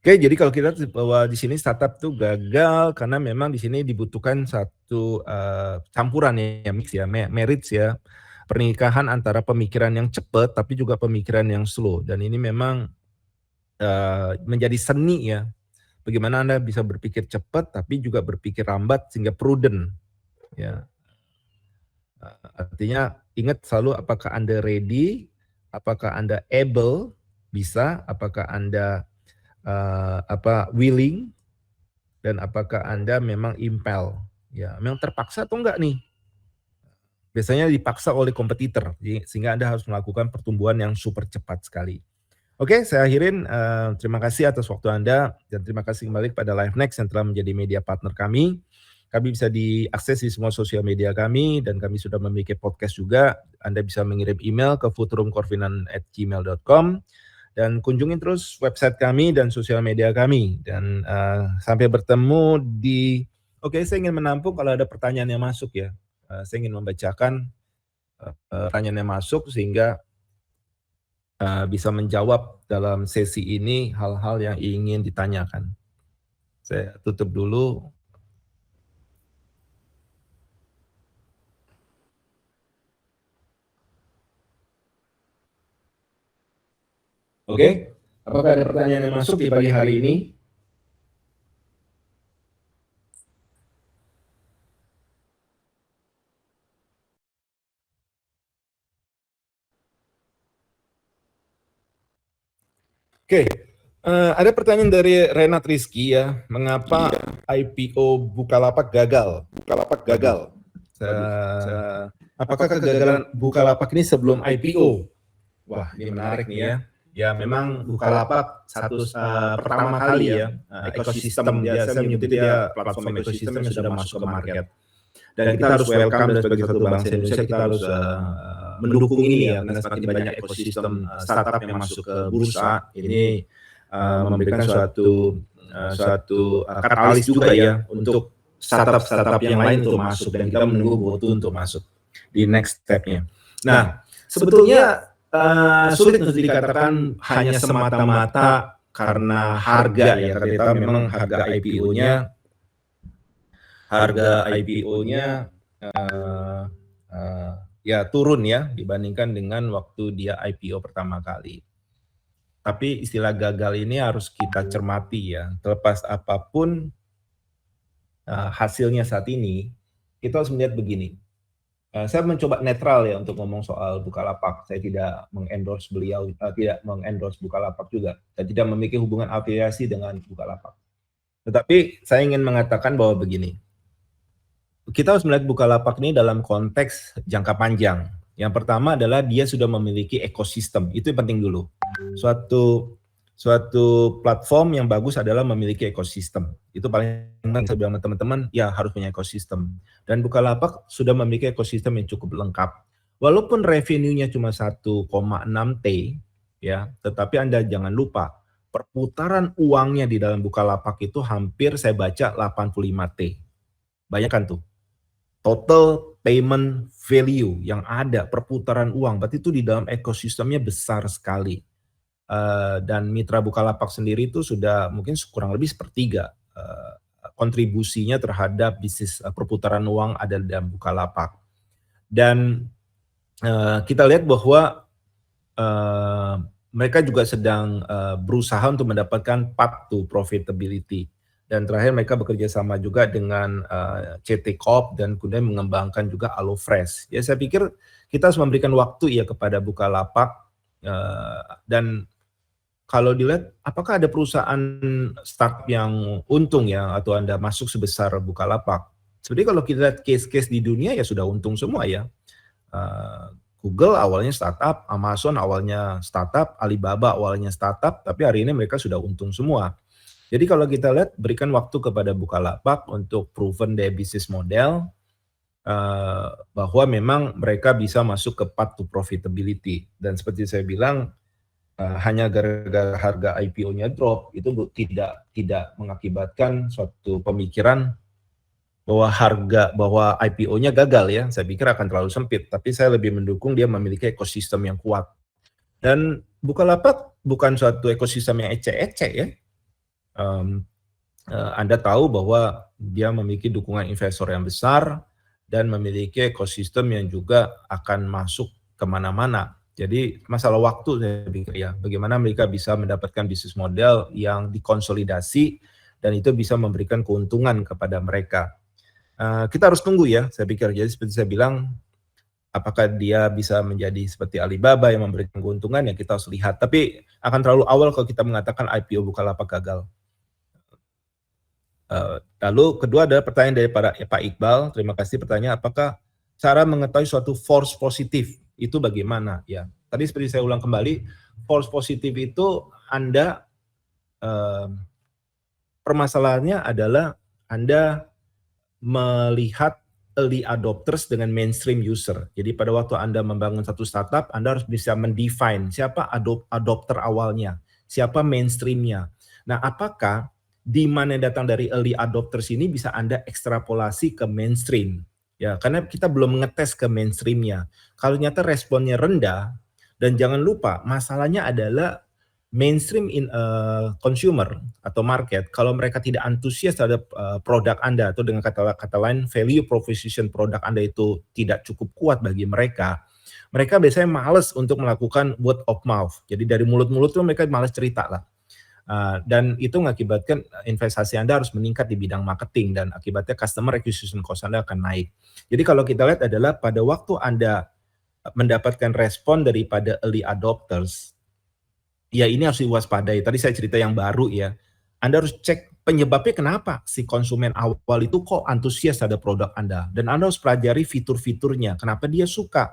Oke, jadi kalau kita bahwa di sini startup tuh gagal karena memang di sini dibutuhkan satu campuran ya, mix ya, marriage ya, pernikahan antara pemikiran yang cepat tapi juga pemikiran yang slow. Dan ini memang menjadi seni ya. Bagaimana Anda bisa berpikir cepat tapi juga berpikir lambat sehingga prudent. Ya. Artinya ingat selalu apakah Anda ready, apakah Anda able, bisa, apakah Anda willing, dan apakah Anda memang impel, ya memang terpaksa atau enggak nih? Biasanya dipaksa oleh kompetitor, sehingga Anda harus melakukan pertumbuhan yang super cepat sekali. Oke, saya akhirin, terima kasih atas waktu Anda, dan terima kasih kembali kepada LiveNext yang telah menjadi media partner kami. Kami bisa diakses di semua sosial media kami, dan kami sudah memiliki podcast juga. Anda bisa mengirim email ke futurumkorfinan@gmail.com, dan kunjungi terus website kami dan sosial media kami. Dan sampai bertemu di... Oke, saya ingin menampung kalau ada pertanyaan yang masuk ya. Saya ingin membacakan pertanyaan yang masuk sehingga bisa menjawab dalam sesi ini hal-hal yang ingin ditanyakan. Saya tutup dulu. Oke, apakah ada pertanyaan yang masuk di pagi hari ini? Oke, ada pertanyaan dari Renat Rizky ya, mengapa IPO Bukalapak gagal? Apakah kegagalan Bukalapak ini sebelum IPO? Wah, ini menarik nih ya. Ya memang Bukalapak pertama kali ya, ekosistem, saya menyebut dia platform ekosistem yang sudah masuk ke market. Dan kita harus welcome, dan sebagai satu bangsa Indonesia kita harus mendukung ini ya, karena semakin banyak ekosistem startup yang masuk ke bursa, ini memberikan suatu katalis juga ya untuk startup yang lain untuk masuk, dan kita menunggu waktu untuk masuk di next step-nya. Nah, sebetulnya sulit untuk dikatakan hanya semata-mata karena harga ya, karena kita memang harga IPO-nya ya turun ya dibandingkan dengan waktu dia IPO pertama kali. Tapi istilah gagal ini harus kita cermati ya, terlepas apapun hasilnya saat ini, kita harus melihat begini. Saya mencoba netral ya untuk ngomong soal Bukalapak. Saya tidak mengendorse beliau, tidak mengendorse Bukalapak juga. Saya tidak memiliki hubungan afiliasi dengan Bukalapak. Tetapi saya ingin mengatakan bahwa begini, kita harus melihat Bukalapak ini dalam konteks jangka panjang. Yang pertama adalah dia sudah memiliki ekosistem, itu yang penting dulu. Suatu platform yang bagus adalah memiliki ekosistem. Itu paling penting, saya bilang teman-teman, ya harus punya ekosistem. Dan Bukalapak sudah memiliki ekosistem yang cukup lengkap. Walaupun revenue-nya cuma 1,6 T, ya, tetapi Anda jangan lupa, perputaran uangnya di dalam Bukalapak itu hampir saya baca 85 T. Bayangkan tuh, total payment value yang ada, perputaran uang, berarti itu di dalam ekosistemnya besar sekali. Dan mitra Bukalapak sendiri itu sudah mungkin kurang lebih sepertiga kontribusinya terhadap bisnis perputaran uang ada di dalam Bukalapak. Dan kita lihat bahwa mereka juga sedang berusaha untuk mendapatkan path to profitability. Dan terakhir mereka bekerja sama juga dengan CT Corp dan kemudian mengembangkan juga Alofresh. Ya saya pikir kita harus memberikan waktu ya kepada Bukalapak, dan kalau dilihat apakah ada perusahaan startup yang untung ya atau Anda masuk sebesar Bukalapak. Sebenarnya kalau kita lihat case-case di dunia ya sudah untung semua ya. Google awalnya startup, Amazon awalnya startup, Alibaba awalnya startup, tapi hari ini mereka sudah untung semua. Jadi kalau kita lihat, berikan waktu kepada Bukalapak untuk proven their business model, bahwa memang mereka bisa masuk ke path to profitability. Dan seperti saya bilang, hanya gara-gara harga IPO-nya drop, itu tidak mengakibatkan suatu pemikiran bahwa IPO-nya gagal ya. Saya pikir akan terlalu sempit, tapi saya lebih mendukung dia memiliki ekosistem yang kuat. Dan Bukalapak bukan suatu ekosistem yang ecek-ecek ya. Anda tahu bahwa dia memiliki dukungan investor yang besar dan memiliki ekosistem yang juga akan masuk kemana-mana. Jadi masalah waktu saya pikir ya, bagaimana mereka bisa mendapatkan bisnis model yang dikonsolidasi dan itu bisa memberikan keuntungan kepada mereka. Kita harus tunggu ya, saya pikir. Jadi seperti saya bilang, apakah dia bisa menjadi seperti Alibaba yang memberikan keuntungan, ya kita harus lihat. Tapi akan terlalu awal kalau kita mengatakan IPO Bukalapak gagal. Lalu kedua adalah pertanyaan dari Pak Iqbal. Terima kasih pertanyaan, apakah cara mengetahui suatu force positif itu bagaimana? Ya, tadi seperti saya ulang kembali, force positif itu Anda permasalahannya adalah Anda melihat early adopters dengan mainstream user. Jadi pada waktu Anda membangun satu startup, Anda harus bisa mendefine siapa adopter awalnya, siapa mainstreamnya. Nah, apakah demand yang datang dari early adopters ini bisa Anda ekstrapolasi ke mainstream? Ya, karena kita belum mengetes ke mainstreamnya. Kalau ternyata responnya rendah, dan jangan lupa masalahnya adalah mainstream consumer atau market, kalau mereka tidak antusias terhadap produk Anda, atau dengan kata lain value proposition produk Anda itu tidak cukup kuat bagi mereka biasanya males untuk melakukan word of mouth. Jadi dari mulut-mulut tuh mereka males cerita lah. Dan itu mengakibatkan investasi Anda harus meningkat di bidang marketing, dan akibatnya customer acquisition cost Anda akan naik. Jadi kalau kita lihat adalah pada waktu Anda mendapatkan respon daripada early adopters, ya ini harus diwaspadai. Tadi saya cerita yang baru ya. Anda harus cek penyebabnya kenapa si konsumen awal itu kok antusias terhadap produk Anda. Dan Anda harus pelajari fitur-fiturnya, kenapa dia suka.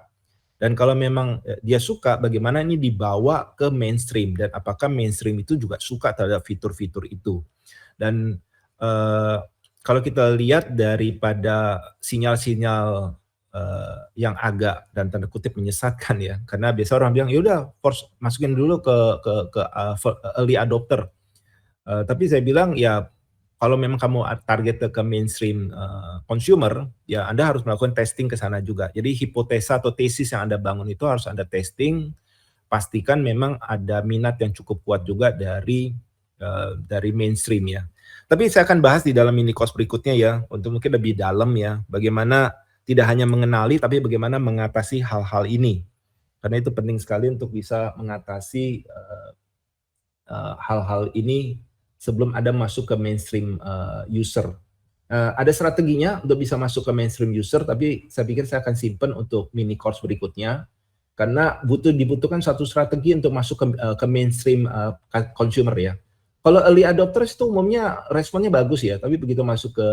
Dan kalau memang dia suka, bagaimana ini dibawa ke mainstream, dan apakah mainstream itu juga suka terhadap fitur-fitur itu. Dan kalau kita lihat daripada sinyal-sinyal yang agak dan tanda kutip menyesatkan ya, karena biasa orang bilang ya udah force masukin dulu ke early adopter. Tapi saya bilang ya kalau memang kamu target ke mainstream consumer, ya Anda harus melakukan testing ke sana juga. Jadi hipotesa atau tesis yang Anda bangun itu harus Anda testing, pastikan memang ada minat yang cukup kuat juga dari mainstream ya. Tapi saya akan bahas di dalam mini course berikutnya ya, untuk mungkin lebih dalam ya, bagaimana tidak hanya mengenali, tapi bagaimana mengatasi hal-hal ini. Karena itu penting sekali untuk bisa mengatasi hal-hal ini sebelum Anda masuk ke mainstream user. Ada strateginya untuk bisa masuk ke mainstream user, tapi saya pikir saya akan simpan untuk mini course berikutnya. Karena dibutuhkan satu strategi untuk masuk ke mainstream consumer ya. Kalau early adopters itu umumnya responnya bagus ya, tapi begitu masuk ke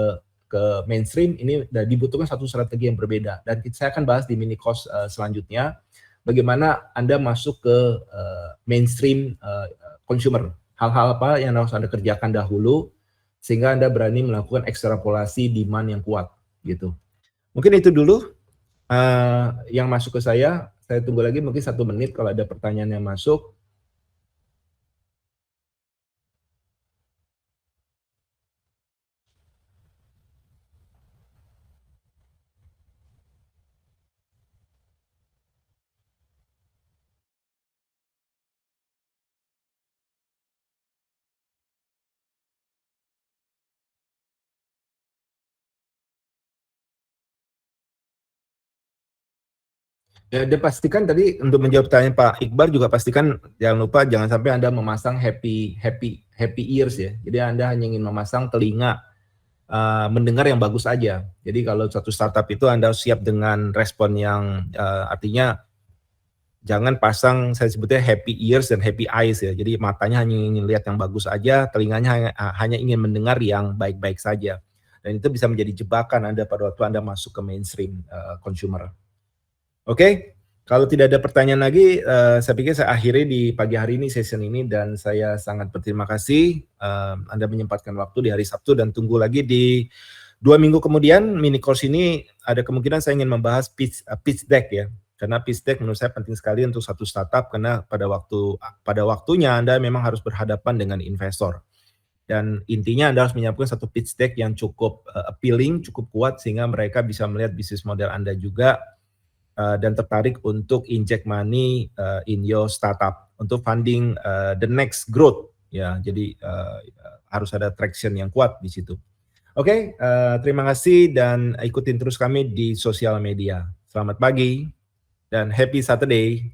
mainstream ini dibutuhkan satu strategi yang berbeda, dan saya akan bahas di mini course selanjutnya bagaimana Anda masuk ke mainstream consumer, hal-hal apa yang harus Anda kerjakan dahulu sehingga Anda berani melakukan ekstrapolasi demand yang kuat gitu. Mungkin itu dulu yang masuk ke saya tunggu lagi mungkin 1 menit kalau ada pertanyaan yang masuk. Ya, dia pastikan tadi untuk menjawab pertanyaan Pak Iqbal juga pastikan jangan lupa jangan sampai Anda memasang happy ears ya. Jadi Anda hanya ingin memasang telinga mendengar yang bagus aja. Jadi kalau satu startup itu Anda harus siap dengan respon yang artinya jangan pasang saya sebutnya happy ears dan happy eyes ya. Jadi matanya hanya ingin lihat yang bagus aja, telinganya hanya ingin mendengar yang baik-baik saja. Dan itu bisa menjadi jebakan Anda pada waktu Anda masuk ke mainstream consumer. Oke, kalau tidak ada pertanyaan lagi, saya pikir saya akhiri di pagi hari ini session ini, dan saya sangat berterima kasih Anda menyempatkan waktu di hari Sabtu, dan tunggu lagi di 2 minggu kemudian mini course ini ada kemungkinan saya ingin membahas pitch deck ya, karena pitch deck menurut saya penting sekali untuk satu startup, karena pada waktunya Anda memang harus berhadapan dengan investor. Dan intinya Anda harus menyiapkan satu pitch deck yang cukup appealing, cukup kuat sehingga mereka bisa melihat bisnis model Anda juga dan tertarik untuk inject money in your startup untuk funding the next growth ya. Jadi harus ada traction yang kuat di situ. Oke, terima kasih dan ikutin terus kami di sosial media. Selamat pagi dan happy Saturday.